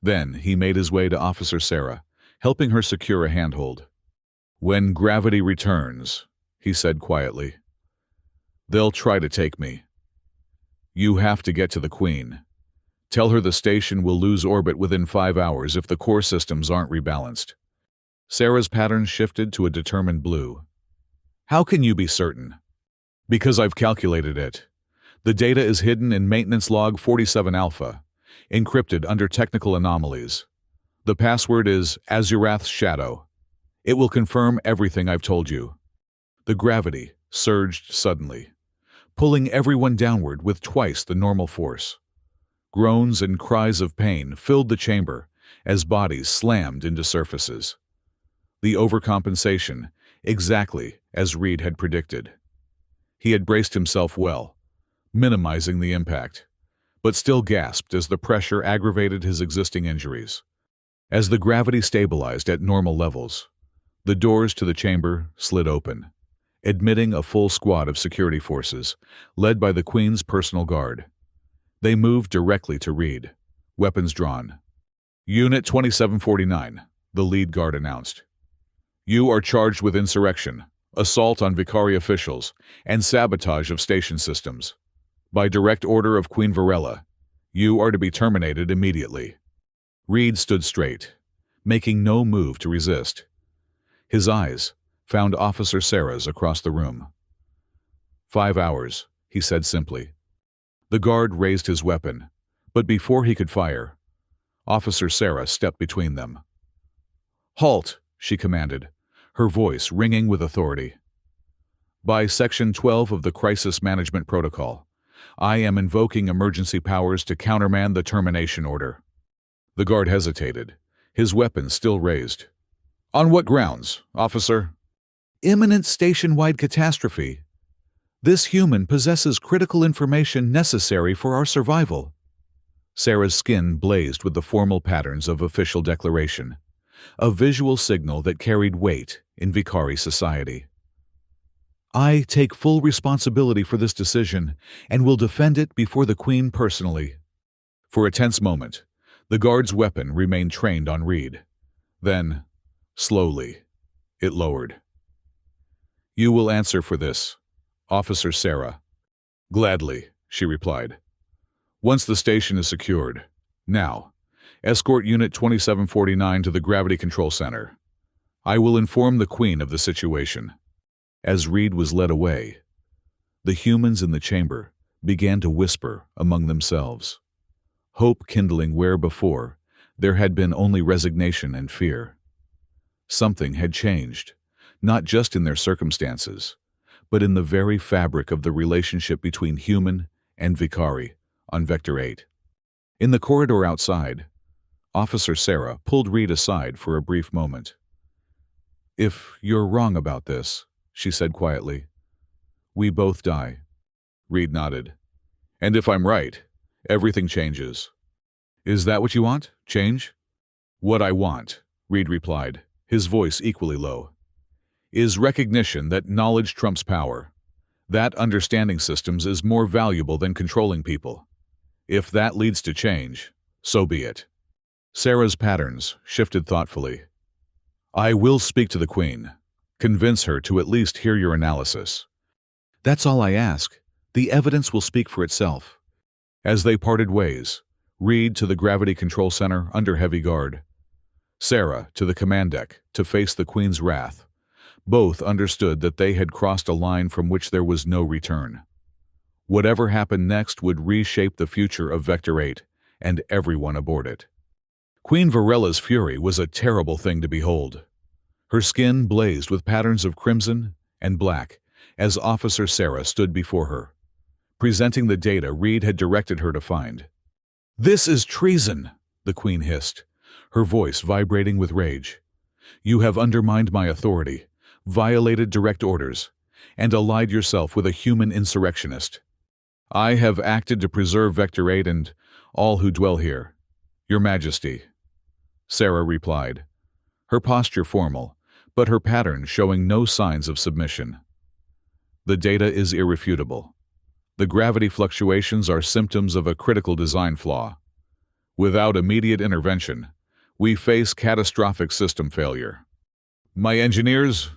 Then he made his way to Officer Sarah, helping her secure a handhold. "When gravity returns," he said quietly, "they'll try to take me. You have to get to the Queen. Tell her the station will lose orbit within 5 hours if the core systems aren't rebalanced." Sarah's pattern shifted to a determined blue. "How can you be certain?" "Because I've calculated it. The data is hidden in Maintenance Log 47 Alpha, encrypted under technical anomalies. The password is Azurath's Shadow. It will confirm everything I've told you." The gravity surged suddenly, pulling everyone downward with twice the normal force. Groans and cries of pain filled the chamber as bodies slammed into surfaces. The overcompensation, exactly as Reed had predicted. He had braced himself well, minimizing the impact, but still gasped as the pressure aggravated his existing injuries. As the gravity stabilized at normal levels, the doors to the chamber slid open, admitting a full squad of security forces, led by the Queen's personal guard. They moved directly to Reed, weapons drawn. "Unit 2749, the lead guard announced. "You are charged with insurrection, assault on Vicari officials, and sabotage of station systems. By direct order of Queen Varela, you are to be terminated immediately." Reed stood straight, making no move to resist. His eyes found Officer Sarah's across the room. 5 hours, he said simply. The guard raised his weapon, but before he could fire, Officer Sarah stepped between them. "Halt!" she commanded, her voice ringing with authority. "By Section 12 of the Crisis Management Protocol, I am invoking emergency powers to countermand the termination order." The guard hesitated, his weapon still raised. "On what grounds, officer?" "Imminent station-wide catastrophe. This human possesses critical information necessary for our survival." Sarah's skin blazed with the formal patterns of official declaration, a visual signal that carried weight in Vicari society. "I take full responsibility for this decision and will defend it before the Queen personally." For a tense moment, The guard's weapon remained trained on Reed. Then, slowly, it lowered. "You will answer for this, Officer Sarah." "Gladly," she replied. "Once the station is secured. Now, escort Unit 2749 to the Gravity Control Center. I will inform the Queen of the situation." As Reed was led away, the humans in the chamber began to whisper among themselves, hope kindling where before there had been only resignation and fear. Something had changed, not just in their circumstances, but in the very fabric of the relationship between human and Vicari on Vector 8. In the corridor outside, Officer Sarah pulled Reed aside for a brief moment. "If you're wrong about this," she said quietly, "we both die." Reed nodded. "And if I'm right, everything changes." "Is that what you want? Change?" "What I want," Reed replied, his voice equally low, "is recognition that knowledge trumps power. That understanding systems is more valuable than controlling people. If that leads to change, so be it." Sarah's patterns shifted thoughtfully. "I will speak to the Queen. Convince her to at least hear your analysis." "That's all I ask. The evidence will speak for itself." As they parted ways, Reed to the Gravity Control Center under heavy guard, Sarah to the command deck to face the Queen's wrath. Both understood that they had crossed a line from which there was no return. Whatever happened next would reshape the future of Vector 8 and everyone aboard it. Queen Varella's fury was a terrible thing to behold. Her skin blazed with patterns of crimson and black as Officer Sarah stood before her, presenting the data Reed had directed her to find. "This is treason," the Queen hissed, her voice vibrating with rage. "You have undermined my authority, violated direct orders, and allied yourself with a human insurrectionist. I have acted to preserve Vector 8 and all who dwell here. Your Majesty." Sarah replied, her posture formal, but her pattern showing no signs of submission. "The data is irrefutable. The gravity fluctuations are symptoms of a critical design flaw. Without immediate intervention, we face catastrophic system failure. My engineers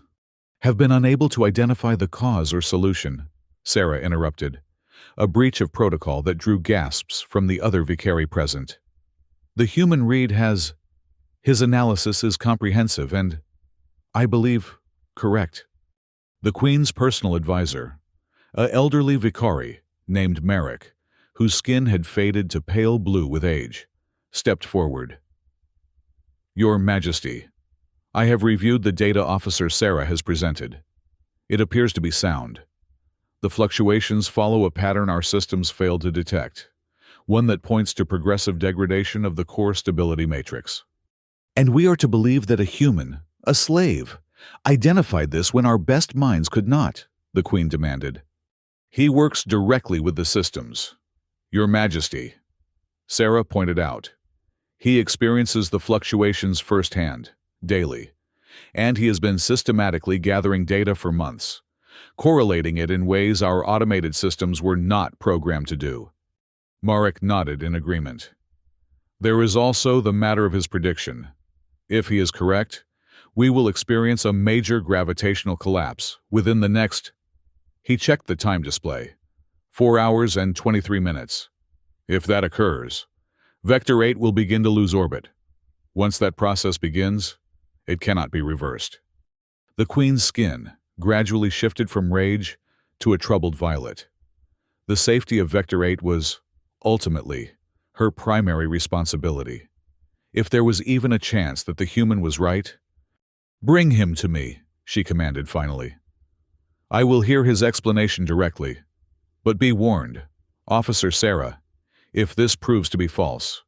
have been unable to identify the cause or solution," Sarah interrupted, a breach of protocol that drew gasps from the other Vicari present. "The human Reed has... His analysis is comprehensive and, I believe, correct." The Queen's personal advisor, an elderly Vicari named Merrick, whose skin had faded to pale blue with age, stepped forward. "Your Majesty, I have reviewed the data Officer Sarah has presented. It appears to be sound. The fluctuations follow a pattern our systems failed to detect, one that points to progressive degradation of the core stability matrix." "And we are to believe that a human, a slave, identified this when our best minds could not," the Queen demanded. "He works directly with the systems. Your Majesty," Sarah pointed out, "he experiences the fluctuations firsthand, daily, and he has been systematically gathering data for months, correlating it in ways our automated systems were not programmed to do." Marek nodded in agreement. "There is also the matter of his prediction. If he is correct, we will experience a major gravitational collapse within the next..." He checked the time display. 4 hours and 23 minutes. "If that occurs, Vector 8 will begin to lose orbit. Once that process begins, it cannot be reversed." The Queen's skin gradually shifted from rage to a troubled violet. The safety of Vector 8 was, ultimately, her primary responsibility. If there was even a chance that the human was right, "Bring him to me," she commanded finally. "I will hear his explanation directly. But be warned, Officer Sarah, if this proves to be false,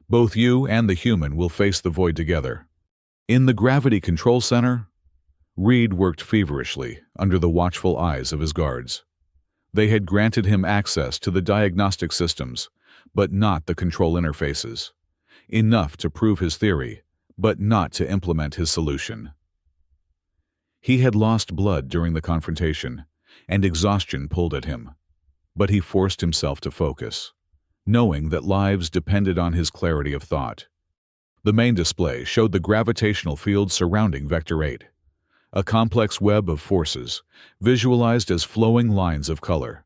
both you and the human will face the void together." In the Gravity Control Center, Reed worked feverishly under the watchful eyes of his guards. They had granted him access to the diagnostic systems, but not the control interfaces. Enough to prove his theory, but not to implement his solution. He had lost blood during the confrontation, and exhaustion pulled at him. But he forced himself to focus. knowing that lives depended on his clarity of thought. The main display showed the gravitational field surrounding Vector 8, a complex web of forces, visualized as flowing lines of color.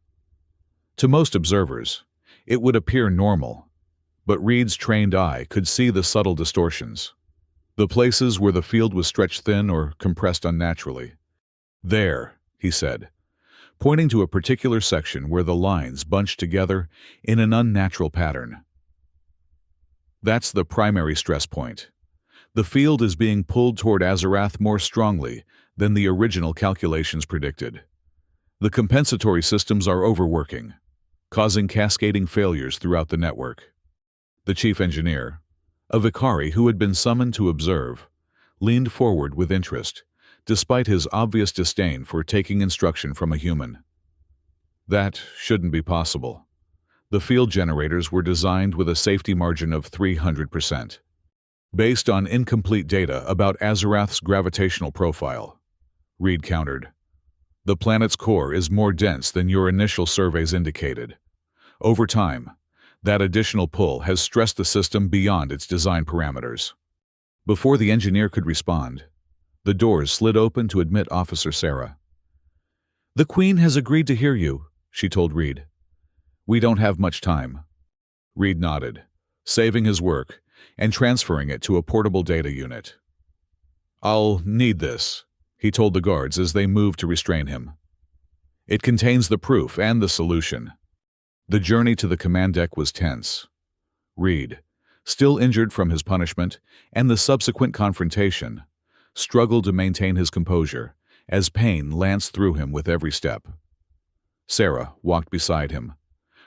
To most observers, it would appear normal, but Reed's trained eye could see the subtle distortions, the places where the field was stretched thin or compressed unnaturally. "There," he said, pointing to a particular section where the lines bunched together in an unnatural pattern. "That's the primary stress point. The field is being pulled toward Azarath more strongly than the original calculations predicted. The compensatory systems are overworking, causing cascading failures throughout the network." The chief engineer, a Vicari who had been summoned to observe, leaned forward with interest, despite his obvious disdain for taking instruction from a human. "That shouldn't be possible. The field generators were designed with a safety margin of 300%. Based on incomplete data about Azarath's gravitational profile," Reed countered. "The planet's core is more dense than your initial surveys indicated. Over time, that additional pull has stressed the system beyond its design parameters." Before the engineer could respond, the doors slid open to admit Officer Sarah. "The Queen has agreed to hear you," she told Reed. "We don't have much time." Reed nodded, saving his work and transferring it to a portable data unit. "I'll need this," he told the guards as they moved to restrain him. "It contains the proof and the solution." The journey to the command deck was tense. Reed, still injured from his punishment and the subsequent confrontation, struggled to maintain his composure as pain lanced through him with every step. Sarah walked beside him,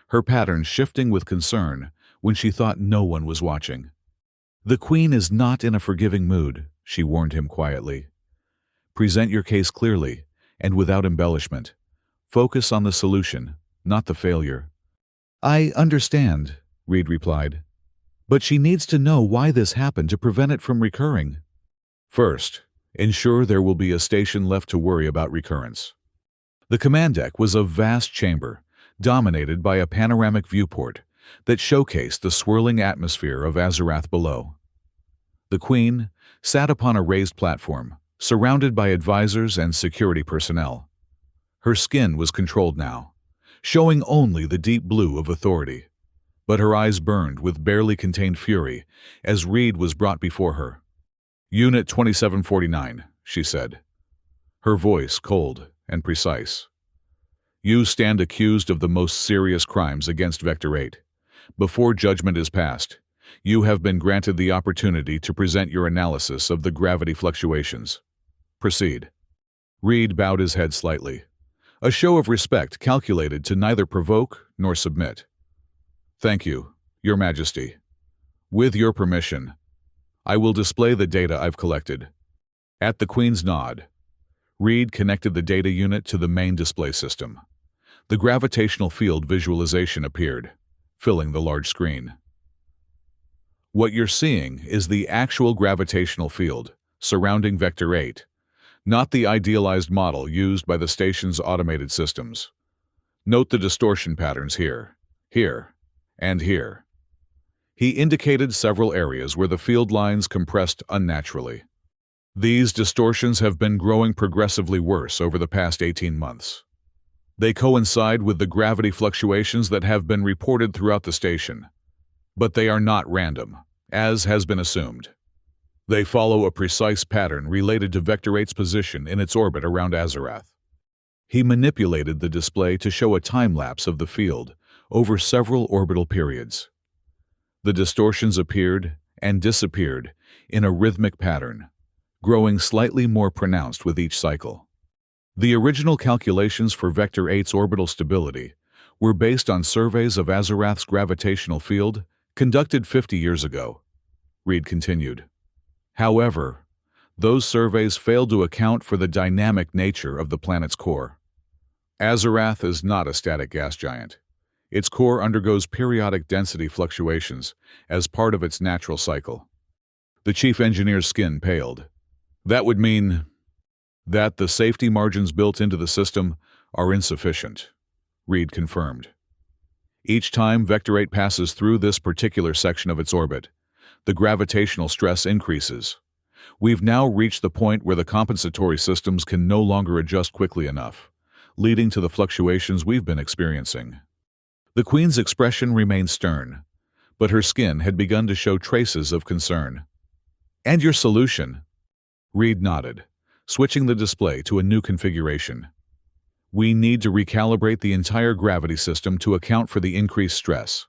her pattern shifting with concern when she thought no one was watching. "The Queen is not in a forgiving mood," she warned him quietly. "Present your case clearly and without embellishment. Focus on the solution, not the failure." "I understand," Reed replied. "But she needs to know why this happened to prevent it from recurring." "First, ensure there will be a station left to worry about recurrence." The command deck was a vast chamber, dominated by a panoramic viewport that showcased the swirling atmosphere of Azarath below. The Queen sat upon a raised platform, surrounded by advisors and security personnel. Her skin was controlled now, showing only the deep blue of authority, but her eyes burned with barely contained fury as Reed was brought before her. "Unit 2749, she said, her voice cold and precise. "You stand accused of the most serious crimes against Vector 8. Before judgment is passed, you have been granted the opportunity to present your analysis of the gravity fluctuations. Proceed." Reed bowed his head slightly, a show of respect calculated to neither provoke nor submit. "Thank you, Your Majesty. With your permission, I will display the data I've collected." At the Queen's nod, Reed connected the data unit to the main display system. The gravitational field visualization appeared, filling the large screen. "What you're seeing is the actual gravitational field surrounding Vector 8, not the idealized model used by the station's automated systems. Note the distortion patterns here, and here." He indicated several areas where the field lines compressed unnaturally. "These distortions have been growing progressively worse over the past 18 months. They coincide with the gravity fluctuations that have been reported throughout the station, but they are not random, as has been assumed. They follow a precise pattern related to Vector 8's position in its orbit around Azarath." He manipulated the display to show a time-lapse of the field over several orbital periods. The distortions appeared and disappeared in a rhythmic pattern, growing slightly more pronounced with each cycle. The original calculations for Vector 8's orbital stability were based on surveys of Azarath's gravitational field conducted 50 years ago, Reed continued. However, those surveys failed to account for the dynamic nature of the planet's core. Azarath is not a static gas giant. Its core undergoes periodic density fluctuations as part of its natural cycle. The chief engineer's skin paled. "That would mean that the safety margins built into the system are insufficient," Reed confirmed. Each time Vector 8 passes through this particular section of its orbit, the gravitational stress increases. We've now reached the point where the compensatory systems can no longer adjust quickly enough, leading to the fluctuations we've been experiencing. The Queen's expression remained stern, but her skin had begun to show traces of concern. "And your solution?" Reed nodded, switching the display to a new configuration. "We need to recalibrate the entire gravity system to account for the increased stress.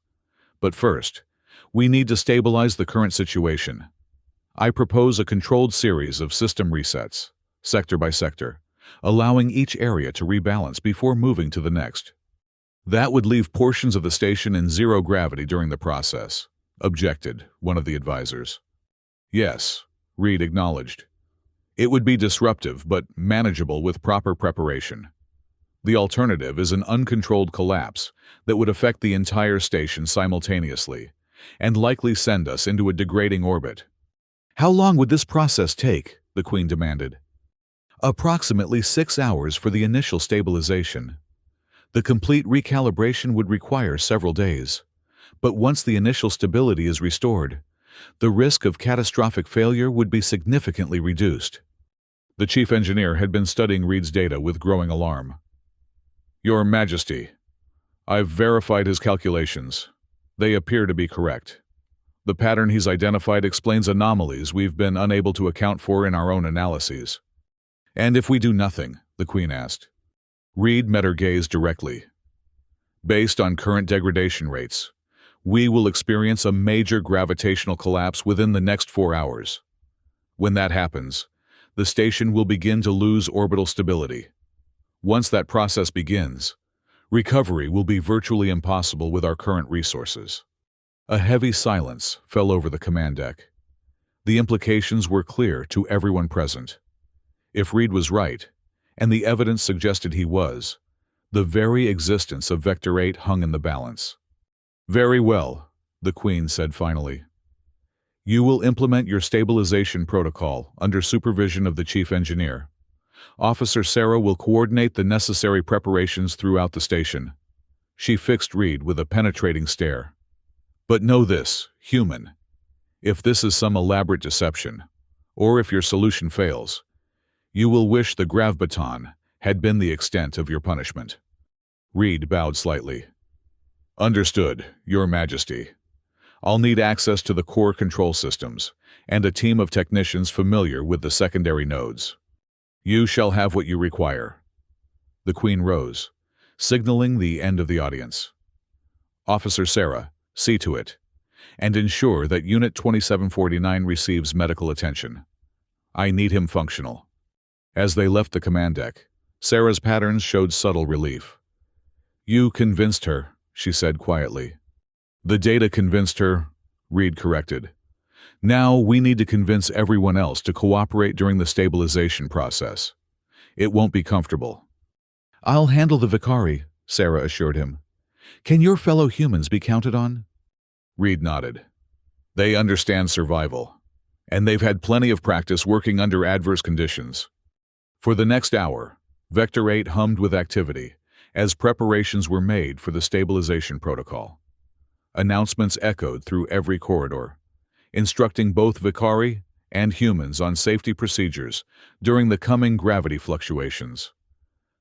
But first, we need to stabilize the current situation. I propose a controlled series of system resets, sector by sector, allowing each area to rebalance before moving to the next. That would leave portions of the station in zero gravity during the process," objected one of the advisors. "Yes," Reed acknowledged. "It would be disruptive but manageable with proper preparation. The alternative is an uncontrolled collapse that would affect the entire station simultaneously and likely send us into a degrading orbit." "How long would this process take?" the Queen demanded. "Approximately 6 hours for the initial stabilization. The complete recalibration would require several days, but once the initial stability is restored, the risk of catastrophic failure would be significantly reduced." The chief engineer had been studying Reed's data with growing alarm. "Your Majesty, I've verified his calculations. They appear to be correct. The pattern he's identified explains anomalies we've been unable to account for in our own analyses." "And if we do nothing?" the Queen asked. Reed met her gaze directly. "Based on current degradation rates, we will experience a major gravitational collapse within the next 4 hours. When that happens, the station will begin to lose orbital stability. Once that process begins, recovery will be virtually impossible with our current resources." A heavy silence fell over the command deck. The implications were clear to everyone present. If Reed was right, and the evidence suggested he was, the very existence of Vector 8 hung in the balance. "Very well," the Queen said finally. "You will implement your stabilization protocol under supervision of the chief engineer. Officer Sarah will coordinate the necessary preparations throughout the station." She fixed Reed with a penetrating stare. "But know this, human. If this is some elaborate deception, or if your solution fails, you will wish the grav baton had been the extent of your punishment." Reed bowed slightly. "Understood, Your Majesty. I'll need access to the core control systems and a team of technicians familiar with the secondary nodes. You shall have what you require." The Queen rose, signaling the end of the audience. "Officer Sarah, see to it, and ensure that Unit 2749 receives medical attention. I need him functional." As they left the command deck, Sarah's patterns showed subtle relief. "You convinced her," she said quietly. "The data convinced her," Reed corrected. "Now we need to convince everyone else to cooperate during the stabilization process. It won't be comfortable." "I'll handle the Vicari," Sarah assured him. "Can your fellow humans be counted on?" Reed nodded. "They understand survival, and they've had plenty of practice working under adverse conditions." For the next hour, Vector 8 hummed with activity as preparations were made for the stabilization protocol. Announcements echoed through every corridor, instructing both Vicari and humans on safety procedures during the coming gravity fluctuations.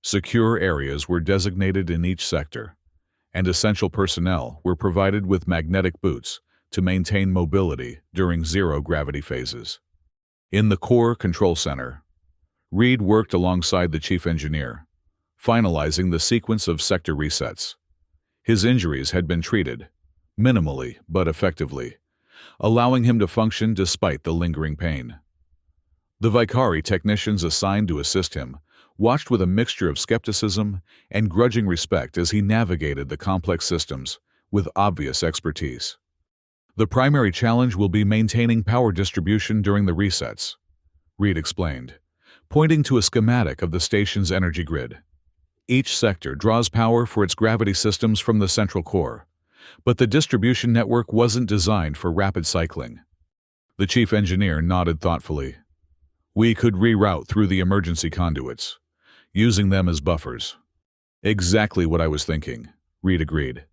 Secure areas were designated in each sector, and essential personnel were provided with magnetic boots to maintain mobility during zero-gravity phases. In the core control center, Reed worked alongside the chief engineer, finalizing the sequence of sector resets. His injuries had been treated, minimally but effectively, allowing him to function despite the lingering pain. The Vicari technicians assigned to assist him watched with a mixture of skepticism and grudging respect as he navigated the complex systems with obvious expertise. "The primary challenge will be maintaining power distribution during the resets," Reed explained, pointing to a schematic of the station's energy grid. "Each sector draws power for its gravity systems from the central core, but the distribution network wasn't designed for rapid cycling." The chief engineer nodded thoughtfully. "We could reroute through the emergency conduits, using them as buffers." "Exactly what I was thinking," Reed agreed.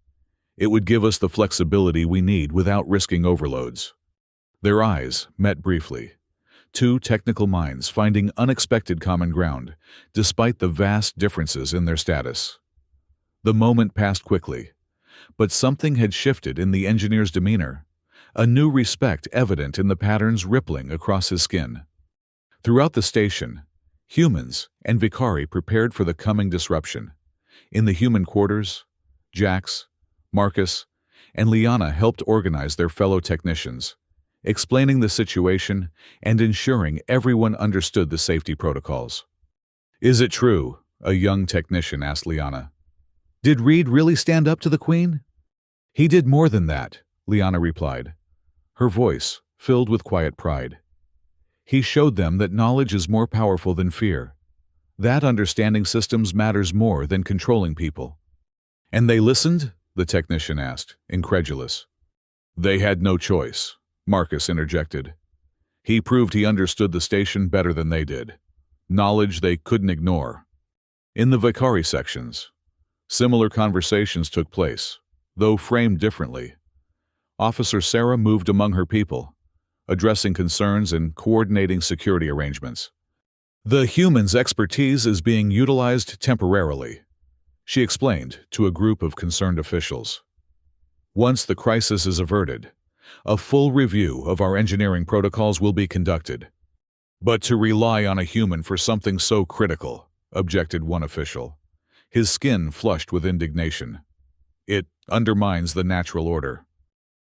It would give us the flexibility we need without risking overloads. Their eyes met briefly. Two technical minds finding unexpected common ground, despite the vast differences in their status. The moment passed quickly, but something had shifted in the engineer's demeanor, a new respect evident in the patterns rippling across his skin. Throughout the station, humans and Vicari prepared for the coming disruption. In the human quarters, Jax, Marcus, and Liana helped organize their fellow technicians, explaining the situation and ensuring everyone understood the safety protocols. "Is it true?" a young technician asked Liana. "Did Reed really stand up to the Queen?" "He did more than that," Liana replied, her voice filled with quiet pride. "He showed them that knowledge is more powerful than fear, that understanding systems matters more than controlling people." "And they listened?" the technician asked, incredulous. "They had no choice," Marcus interjected. "He proved he understood the station better than they did. Knowledge they couldn't ignore." In the Vicari sections, similar conversations took place, though framed differently. Officer Sarah moved among her people, addressing concerns and coordinating security arrangements. "The human's expertise is being utilized temporarily," she explained to a group of concerned officials. "Once the crisis is averted, a full review of our engineering protocols will be conducted." "But to rely on a human for something so critical," objected one official, his skin flushed with indignation. "It undermines the natural order."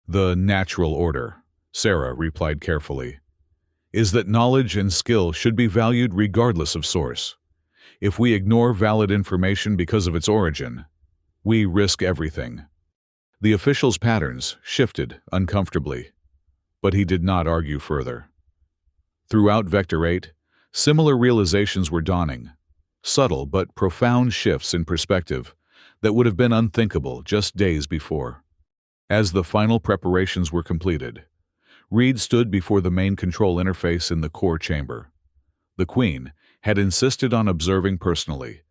"The natural order," Sarah replied carefully, "is that knowledge and skill should be valued regardless of source. If we ignore valid information because of its origin, we risk everything." The official's patterns shifted uncomfortably, but he did not argue further. Throughout Vector 8, similar realizations were dawning, subtle but profound shifts in perspective that would have been unthinkable just days before. As the final preparations were completed, Reed stood before the main control interface in the core chamber. The Queen had insisted on observing personally,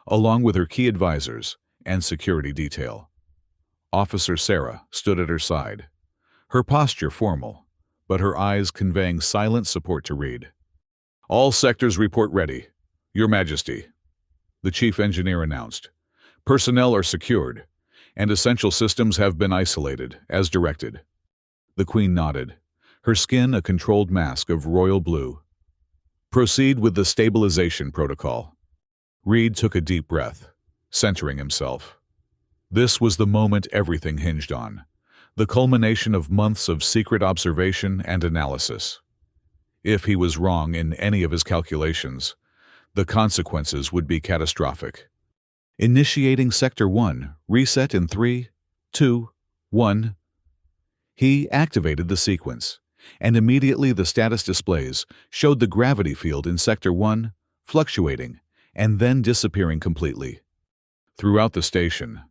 along with her key advisors and security detail. Officer Sarah stood at her side, her posture formal, but her eyes conveying silent support to Reed. "All sectors report ready, Your Majesty," the chief engineer announced. "Personnel are secured, and essential systems have been isolated, as directed." The Queen nodded, her skin a controlled mask of royal blue. "Proceed with the stabilization protocol." Reed took a deep breath, centering himself. This was the moment everything hinged on, the culmination of months of secret observation and analysis. If he was wrong in any of his calculations, the consequences would be catastrophic. Initiating Sector 1, reset in 3, 2, 1. He activated the sequence, and immediately the status displays showed the gravity field in Sector 1 fluctuating and then disappearing completely. Throughout the station,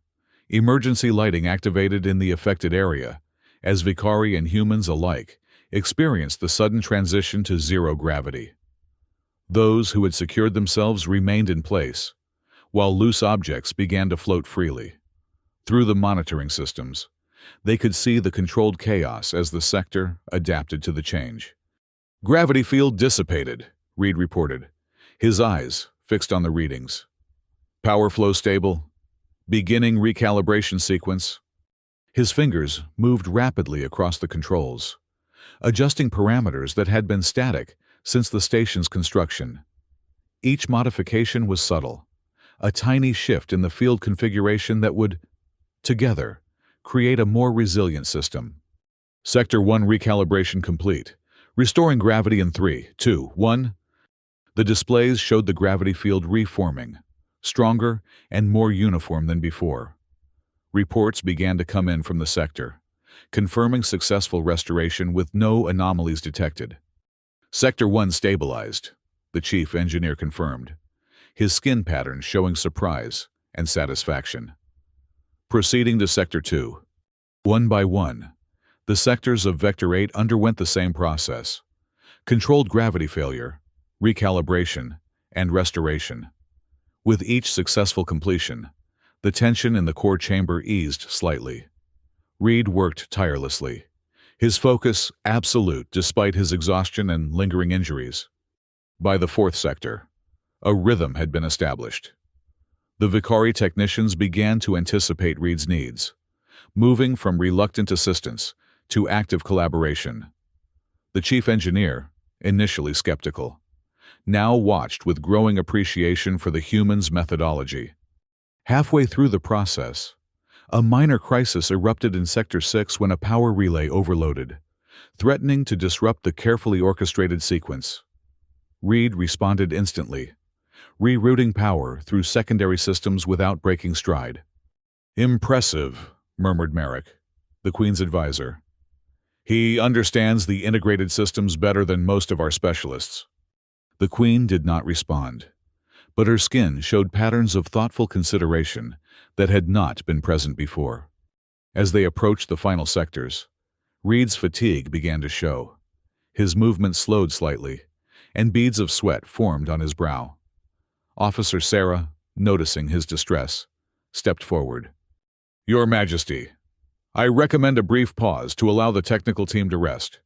emergency lighting activated in the affected area, as Vicari and humans alike experienced the sudden transition to zero gravity. Those who had secured themselves remained in place, while loose objects began to float freely. Through the monitoring systems, they could see the controlled chaos as the sector adapted to the change. "Gravity field dissipated," Reed reported, his eyes fixed on the readings. "Power flow stable. Beginning recalibration sequence." His fingers moved rapidly across the controls, adjusting parameters that had been static since the station's construction. Each modification was subtle, a tiny shift in the field configuration that would, together, create a more resilient system. "Sector 1 recalibration complete. Restoring gravity in 3, 2, 1. The displays showed the gravity field reforming, stronger and more uniform than before. Reports began to come in from the sector, confirming successful restoration with no anomalies detected. "Sector 1 stabilized," the chief engineer confirmed, his skin patterns showing surprise and satisfaction. "Proceeding to Sector 2. One by one, the sectors of Vector 8 underwent the same process: controlled gravity failure, recalibration, and restoration. With each successful completion, the tension in the core chamber eased slightly. Reed worked tirelessly, his focus absolute despite his exhaustion and lingering injuries. By the fourth sector, a rhythm had been established. The Vicari technicians began to anticipate Reed's needs, moving from reluctant assistance to active collaboration. The chief engineer, initially skeptical, now watched with growing appreciation for the human's methodology. Halfway through the process, a minor crisis erupted in Sector 6 when a power relay overloaded, threatening to disrupt the carefully orchestrated sequence. Reed responded instantly, rerouting power through secondary systems without breaking stride. "Impressive," murmured Merrick, the Queen's advisor. "He understands the integrated systems better than most of our specialists." The Queen did not respond, but her skin showed patterns of thoughtful consideration that had not been present before. As they approached the final sectors, Reed's fatigue began to show. His movement slowed slightly, and beads of sweat formed on his brow. Officer Sarah, noticing his distress, stepped forward. "Your Majesty, I recommend a brief pause to allow the technical team to rest.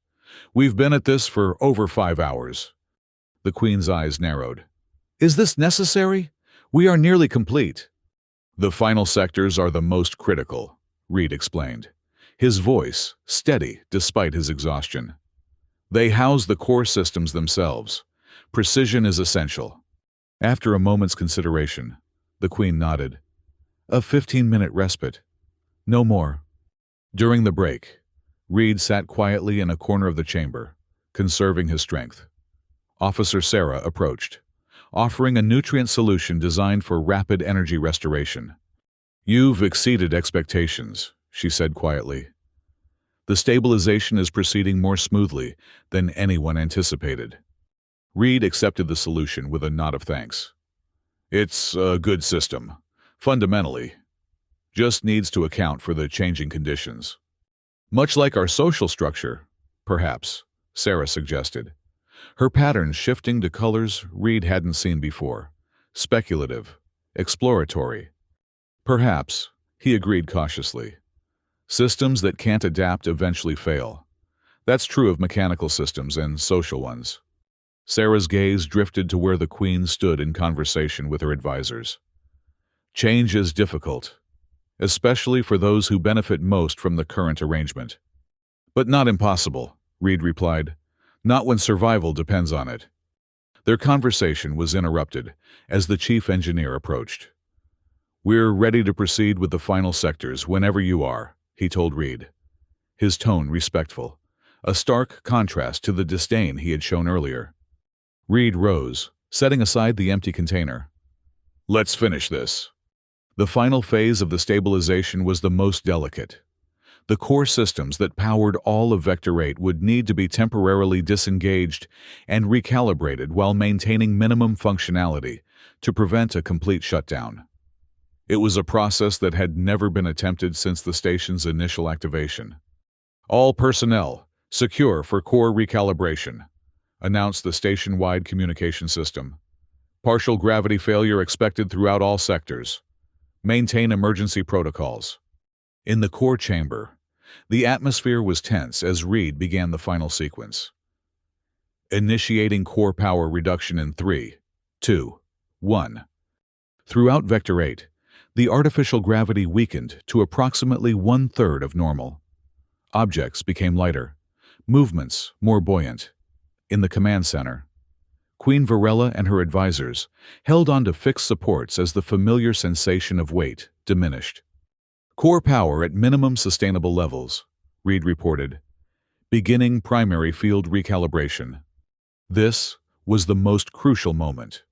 We've been at this for over 5 hours." The Queen's eyes narrowed. "Is this necessary? We are nearly complete." "The final sectors are the most critical," Reed explained, his voice steady despite his exhaustion. "They house the core systems themselves. Precision is essential." After a moment's consideration, the Queen nodded. "A 15-minute respite. No more." During the break, Reed sat quietly in a corner of the chamber, conserving his strength. Officer Sarah approached, offering a nutrient solution designed for rapid energy restoration. "You've exceeded expectations," she said quietly. "The stabilization is proceeding more smoothly than anyone anticipated." Reed accepted the solution with a nod of thanks. "It's a good system, fundamentally. Just needs to account for the changing conditions." "Much like our social structure, perhaps," Sarah suggested, her patterns shifting to colors Reed hadn't seen before. Speculative, exploratory. "Perhaps," he agreed cautiously. "Systems that can't adapt eventually fail. That's true of mechanical systems and social ones." Sarah's gaze drifted to where the Queen stood in conversation with her advisors. "Change is difficult, especially for those who benefit most from the current arrangement." "But not impossible," Reed replied. "Not when survival depends on it." Their conversation was interrupted as the chief engineer approached. "We're ready to proceed with the final sectors whenever you are," he told Reed, his tone respectful, a stark contrast to the disdain he had shown earlier. Reed rose, setting aside the empty container. "Let's finish this." The final phase of the stabilization was the most delicate. The core systems that powered all of Vector 8 would need to be temporarily disengaged and recalibrated while maintaining minimum functionality to prevent a complete shutdown. It was a process that had never been attempted since the station's initial activation. "All personnel, secure for core recalibration," announced the station-wide communication system. "Partial gravity failure expected throughout all sectors. Maintain emergency protocols." In the core chamber, the atmosphere was tense as Reed began the final sequence. Initiating core power reduction in 3, 2, 1. Throughout Vector 8, the artificial gravity weakened to approximately 1/3 of normal. Objects became lighter, movements more buoyant. In the command center, Queen Varela and her advisors held on to fixed supports as the familiar sensation of weight diminished. "Core power at minimum sustainable levels," Reed reported, beginning primary field recalibration. This was the most crucial moment,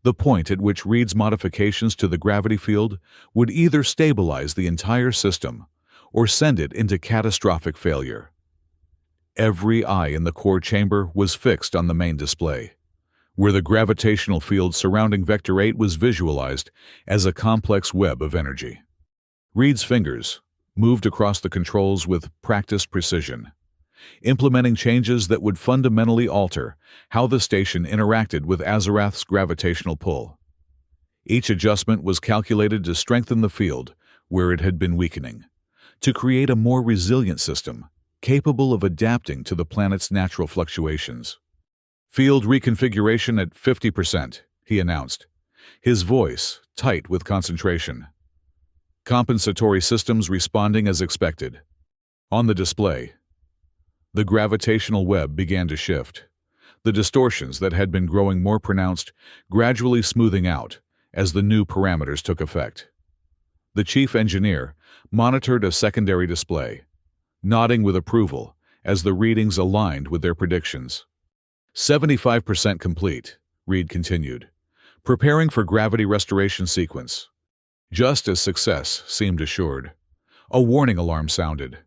the point at which Reed's modifications to the gravity field would either stabilize the entire system or send it into catastrophic failure. Every eye in the core chamber was fixed on the main display, where the gravitational field surrounding Vector 8 was visualized as a complex web of energy. Reed's fingers moved across the controls with practiced precision, implementing changes that would fundamentally alter how the station interacted with Azarath's gravitational pull. Each adjustment was calculated to strengthen the field where it had been weakening, to create a more resilient system, capable of adapting to the planet's natural fluctuations. Field reconfiguration at 50%, he announced, his voice tight with concentration. Compensatory systems responding as expected. On the display, the gravitational web began to shift, the distortions that had been growing more pronounced gradually smoothing out as the new parameters took effect. The chief engineer monitored a secondary display, nodding with approval as the readings aligned with their predictions. 75% complete, Reed continued, preparing for gravity restoration sequence. Just as success seemed assured, a warning alarm sounded.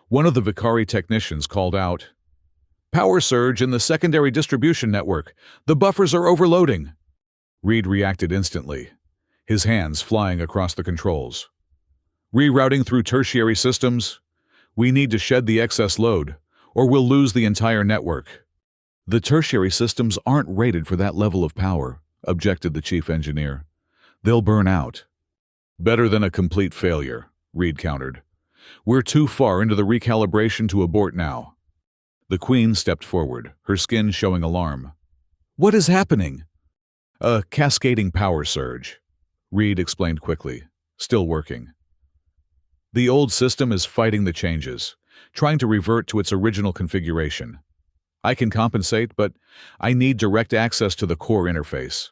One of the Vicari technicians called out, "Power surge in the secondary distribution network. The buffers are overloading." Reed reacted instantly, his hands flying across the controls. "Rerouting through tertiary systems. We need to shed the excess load, or we'll lose the entire network." "The tertiary systems aren't rated for that level of power," objected the chief engineer. "They'll burn out." "Better than a complete failure," Reed countered. "We're too far into the recalibration to abort now." The Queen stepped forward, her skin showing alarm. "What is happening?" "A cascading power surge," Reed explained quickly, still working. "The old system is fighting the changes, trying to revert to its original configuration. I can compensate, but I need direct access to the core interface."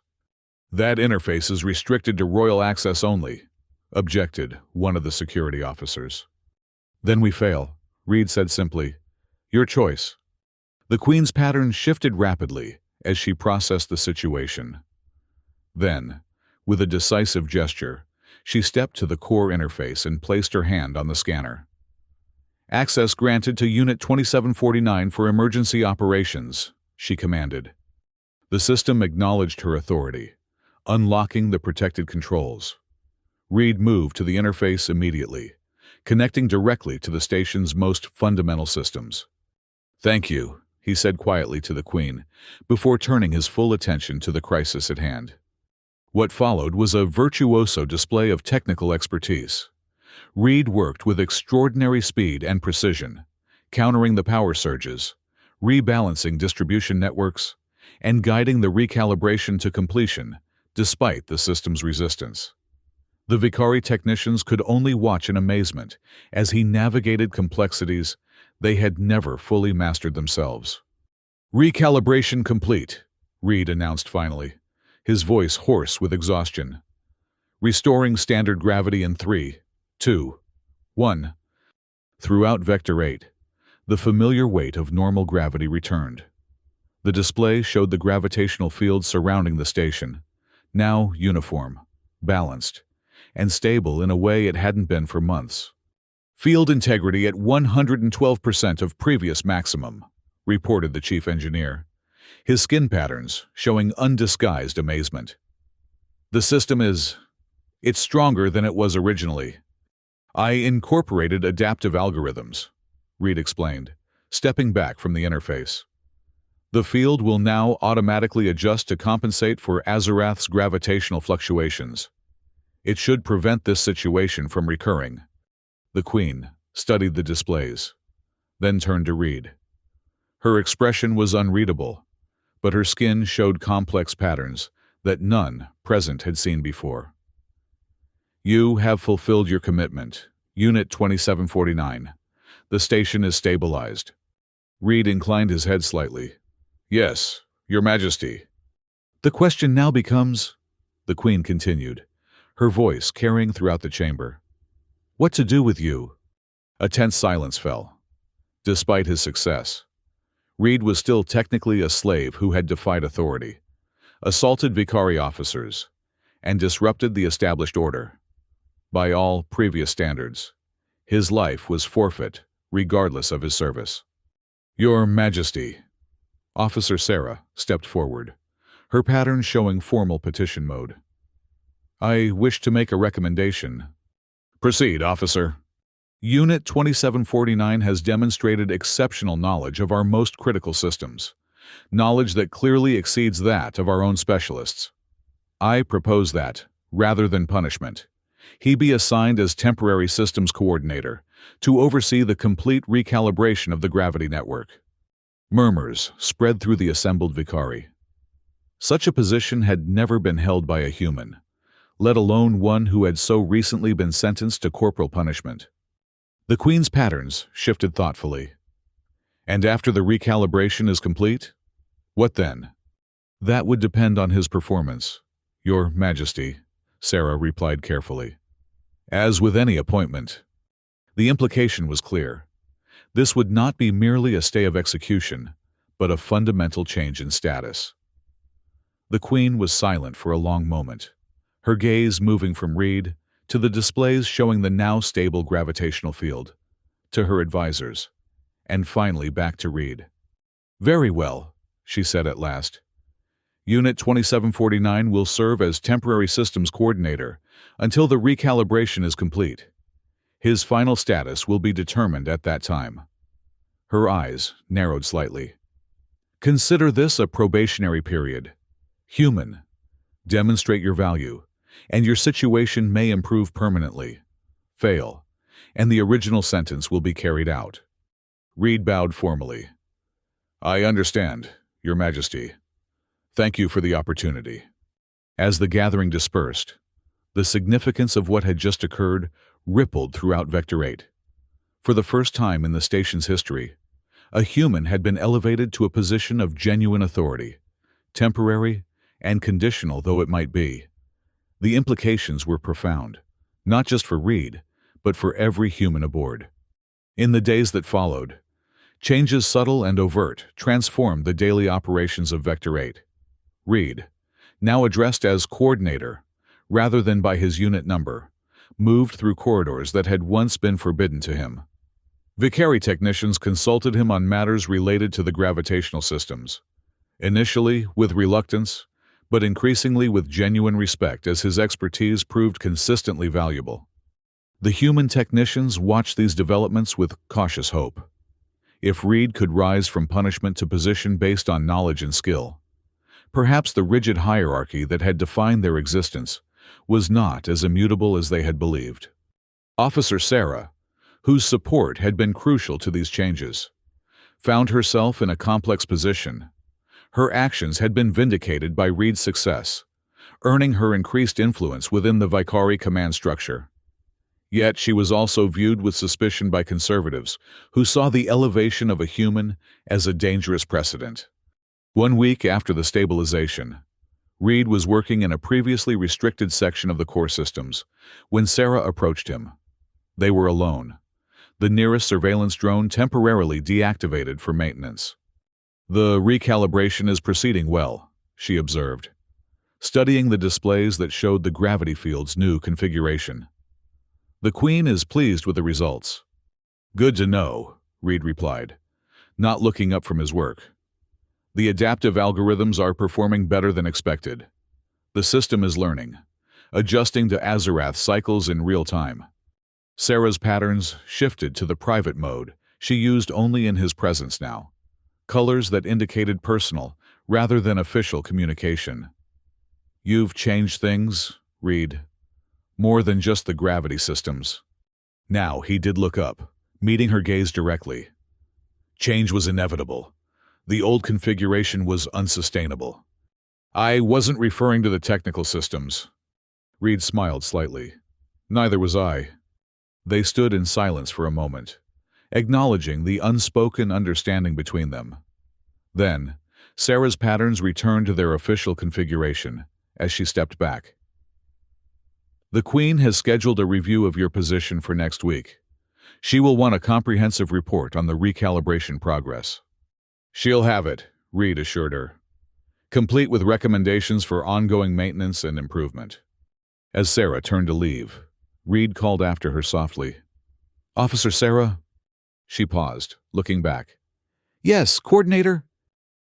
"That interface is restricted to royal access only," objected one of the security officers. "Then we fail," Reed said simply. "Your choice." The Queen's pattern shifted rapidly as she processed the situation. Then, with a decisive gesture, she stepped to the core interface and placed her hand on the scanner. "Access granted to Unit 2749 for emergency operations," she commanded. The system acknowledged her authority, unlocking the protected controls. Reed moved to the interface immediately, connecting directly to the station's most fundamental systems. "Thank you," he said quietly to the Queen, before turning his full attention to the crisis at hand. What followed was a virtuoso display of technical expertise. Reed worked with extraordinary speed and precision, countering the power surges, rebalancing distribution networks, and guiding the recalibration to completion, despite the system's resistance. The Vicari technicians could only watch in amazement as he navigated complexities they had never fully mastered themselves. "Recalibration complete," Reed announced finally, his voice hoarse with exhaustion. "Restoring standard gravity in 3, 2, 1. Throughout Vector 8, the familiar weight of normal gravity returned. The display showed the gravitational field surrounding the station, now uniform, balanced, and stable in a way it hadn't been for months. "Field integrity at 112% of previous maximum," reported the chief engineer, his skin patterns showing undisguised amazement. "The system it's stronger than it was originally. I incorporated adaptive algorithms," Reed explained, stepping back from the interface. "The field will now automatically adjust to compensate for Azarath's gravitational fluctuations. It should prevent this situation from recurring." The Queen studied the displays, then turned to Reed. Her expression was unreadable, but her skin showed complex patterns that none present had seen before. "You have fulfilled your commitment, Unit 2749. The station is stabilized." Reed inclined his head slightly. "Yes, Your Majesty." "The question now becomes," the Queen continued, her voice carrying throughout the chamber, "what to do with you?" A tense silence fell. Despite his success, Reed was still technically a slave who had defied authority, assaulted Vicari officers, and disrupted the established order. By all previous standards, his life was forfeit regardless of his service. "Your Majesty." Officer Sarah stepped forward, her pattern showing formal petition mode. "I wish to make a recommendation." "Proceed, officer." "Unit 2749 has demonstrated exceptional knowledge of our most critical systems, knowledge that clearly exceeds that of our own specialists. I propose that, rather than punishment, he be assigned as temporary systems coordinator to oversee the complete recalibration of the gravity network. Murmurs spread through the assembled Vicari. Such a position had never been held by a human, let alone one who had so recently been sentenced to corporal punishment. The Queen's patterns shifted thoughtfully. And after the recalibration is complete? What then? That would depend on his performance, Your Majesty, Sarah replied carefully. As with any appointment. The implication was clear. This would not be merely a stay of execution, but a fundamental change in status. The Queen was silent for a long moment, her gaze moving from Reed to the displays showing the now stable gravitational field, to her advisors, and finally back to Reed. Very well, she said at last. Unit 2749 will serve as temporary systems coordinator until the recalibration is complete. His final status will be determined at that time. Her eyes narrowed slightly. Consider this a probationary period. Human. Demonstrate your value, and your situation may improve permanently. Fail, and the original sentence will be carried out. Reed bowed formally. I understand, Your Majesty. Thank you for the opportunity. As the gathering dispersed, the significance of what had just occurred rippled throughout Vector 8. For the first time in the station's history, a human had been elevated to a position of genuine authority, temporary and conditional though it might be. The implications were profound, not just for Reed, but for every human aboard. In the days that followed, changes subtle and overt transformed the daily operations of Vector 8. Reed, now addressed as coordinator, rather than by his unit number, moved through corridors that had once been forbidden to him. Vicari technicians consulted him on matters related to the gravitational systems, initially with reluctance, but increasingly with genuine respect as his expertise proved consistently valuable. The human technicians watched these developments with cautious hope. If Reed could rise from punishment to position based on knowledge and skill, perhaps the rigid hierarchy that had defined their existence was not as immutable as they had believed. Officer Sarah, whose support had been crucial to these changes, found herself in a complex position. Her actions had been vindicated by Reed's success, earning her increased influence within the Vicari command structure. Yet she was also viewed with suspicion by conservatives, who saw the elevation of a human as a dangerous precedent. 1 week after the stabilization, Reed was working in a previously restricted section of the core systems when Sarah approached him. They were alone, the nearest surveillance drone temporarily deactivated for maintenance. The recalibration is proceeding well, she observed, studying the displays that showed the gravity field's new configuration. The Queen is pleased with the results. Good to know, Reed replied, not looking up from his work. The adaptive algorithms are performing better than expected. The system is learning, adjusting to Azarath cycles in real time. Sarah's patterns shifted to the private mode she used only in his presence now, colors that indicated personal rather than official communication. You've changed things, Reed, more than just the gravity systems. Now he did look up, meeting her gaze directly. Change was inevitable. The old configuration was unsustainable. I wasn't referring to the technical systems. Reed smiled slightly. Neither was I. They stood in silence for a moment, acknowledging the unspoken understanding between them. Then, Sarah's patterns returned to their official configuration as she stepped back. The Queen has scheduled a review of your position for next week. She will want a comprehensive report on the recalibration progress. She'll have it, Reed assured her, complete with recommendations for ongoing maintenance and improvement. As Sarah turned to leave, Reed called after her softly. Officer Sarah? She paused, looking back. Yes, Coordinator.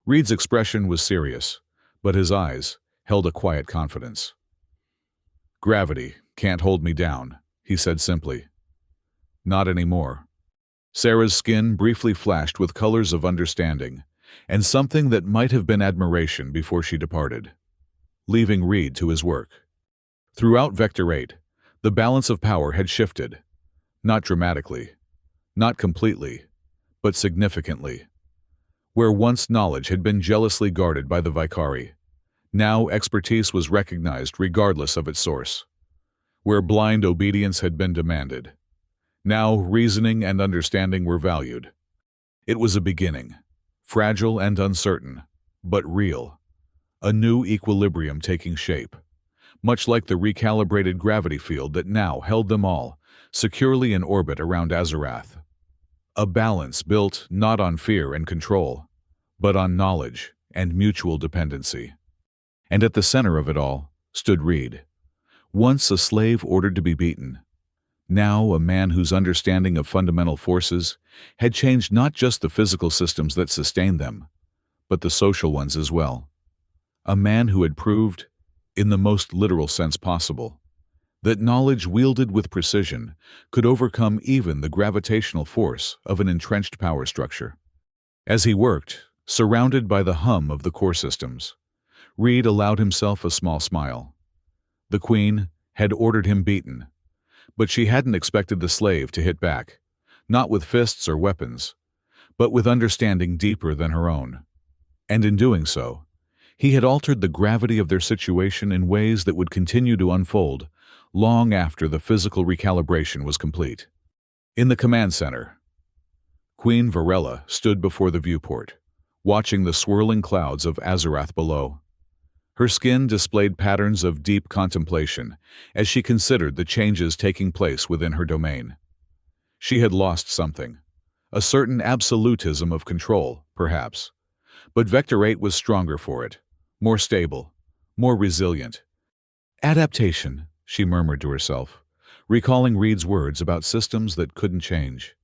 Reed's expression was serious, but his eyes held a quiet confidence. Gravity can't hold me down, he said simply. Not anymore. Sarah's skin briefly flashed with colors of understanding, and something that might have been admiration before she departed, leaving Reed to his work. Throughout Vector 8, the balance of power had shifted, not dramatically, Not completely, but significantly. Where once knowledge had been jealously guarded by the Vicari, now expertise was recognized regardless of its source. Where blind obedience had been demanded, now reasoning and understanding were valued. It was a beginning, fragile and uncertain, but real. A new equilibrium taking shape, much like the recalibrated gravity field that now held them all securely in orbit around Azarath. A balance built not on fear and control, but on knowledge and mutual dependency. And at the center of it all stood Reed, once a slave ordered to be beaten, now a man whose understanding of fundamental forces had changed not just the physical systems that sustained them, but the social ones as well. A man who had proved, in the most literal sense possible, that knowledge wielded with precision could overcome even the gravitational force of an entrenched power structure. As he worked, surrounded by the hum of the core systems, Reed allowed himself a small smile. The Queen had ordered him beaten, but she hadn't expected the slave to hit back, not with fists or weapons, but with understanding deeper than her own. And in doing so, he had altered the gravity of their situation in ways that would continue to unfold long after the physical recalibration was complete. In the command center, Queen Varela stood before the viewport, watching the swirling clouds of Azarath below. Her skin displayed patterns of deep contemplation as she considered the changes taking place within her domain. She had lost something, a certain absolutism of control, perhaps, but Vector 8 was stronger for it, more stable, more resilient. Adaptation, she murmured to herself, recalling Reed's words about systems that couldn't change.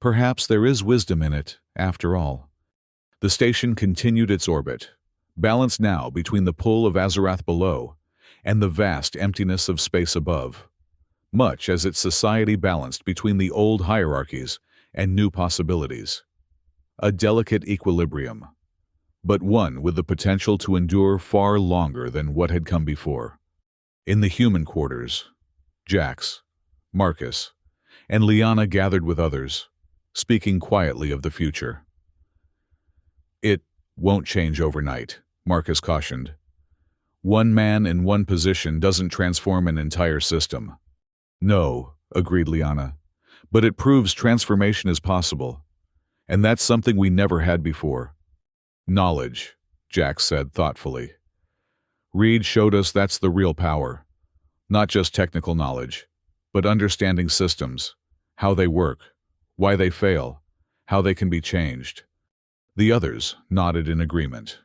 Perhaps there is wisdom in it, after all. The station continued its orbit, balanced now between the pull of Azarath below and the vast emptiness of space above, much as its society balanced between the old hierarchies and new possibilities. A delicate equilibrium, but one with the potential to endure far longer than what had come before. In the human quarters, Jax, Marcus, and Liana gathered with others, speaking quietly of the future. It won't change overnight, Marcus cautioned. One man in one position doesn't transform an entire system. No, agreed Liana, but it proves transformation is possible, and that's something we never had before. Knowledge, Jax said thoughtfully. Reed showed us that's the real power. Not just technical knowledge, but understanding systems, how they work, why they fail, how they can be changed. The others nodded in agreement.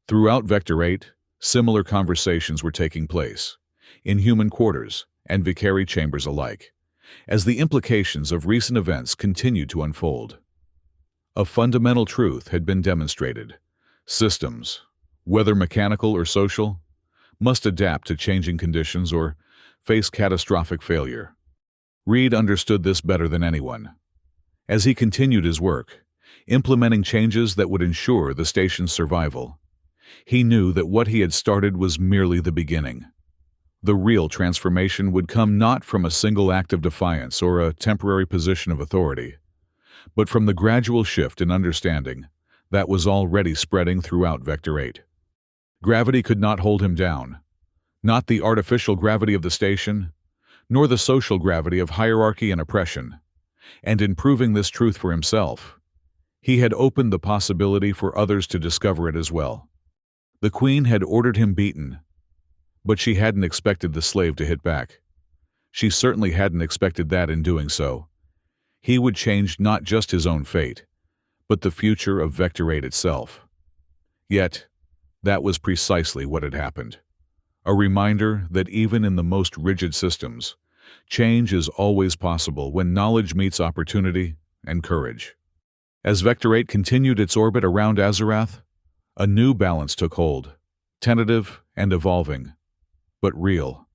Throughout Vector 8, similar conversations were taking place, in human quarters and Vicari chambers alike, as the implications of recent events continued to unfold. A fundamental truth had been demonstrated. Systems, whether mechanical or social, must adapt to changing conditions or face catastrophic failure. Reed understood this better than anyone. As he continued his work, implementing changes that would ensure the station's survival, he knew that what he had started was merely the beginning. The real transformation would come not from a single act of defiance or a temporary position of authority, but from the gradual shift in understanding that was already spreading throughout Vector 8. Gravity could not hold him down, not the artificial gravity of the station, nor the social gravity of hierarchy and oppression, and in proving this truth for himself, he had opened the possibility for others to discover it as well. The Queen had ordered him beaten, but she hadn't expected the slave to hit back. She certainly hadn't expected that in doing so. He would change not just his own fate, but the future of Vector 8 itself. Yet, that was precisely what had happened. A reminder that even in the most rigid systems, change is always possible when knowledge meets opportunity and courage. As Vector 8 continued its orbit around Azarath, a new balance took hold, tentative and evolving, but real.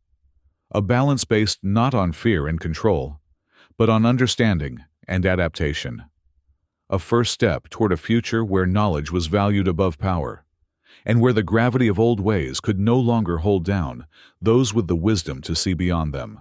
A balance based not on fear and control, but on understanding and adaptation. A first step toward a future where knowledge was valued above power, and where the gravity of old ways could no longer hold down those with the wisdom to see beyond them.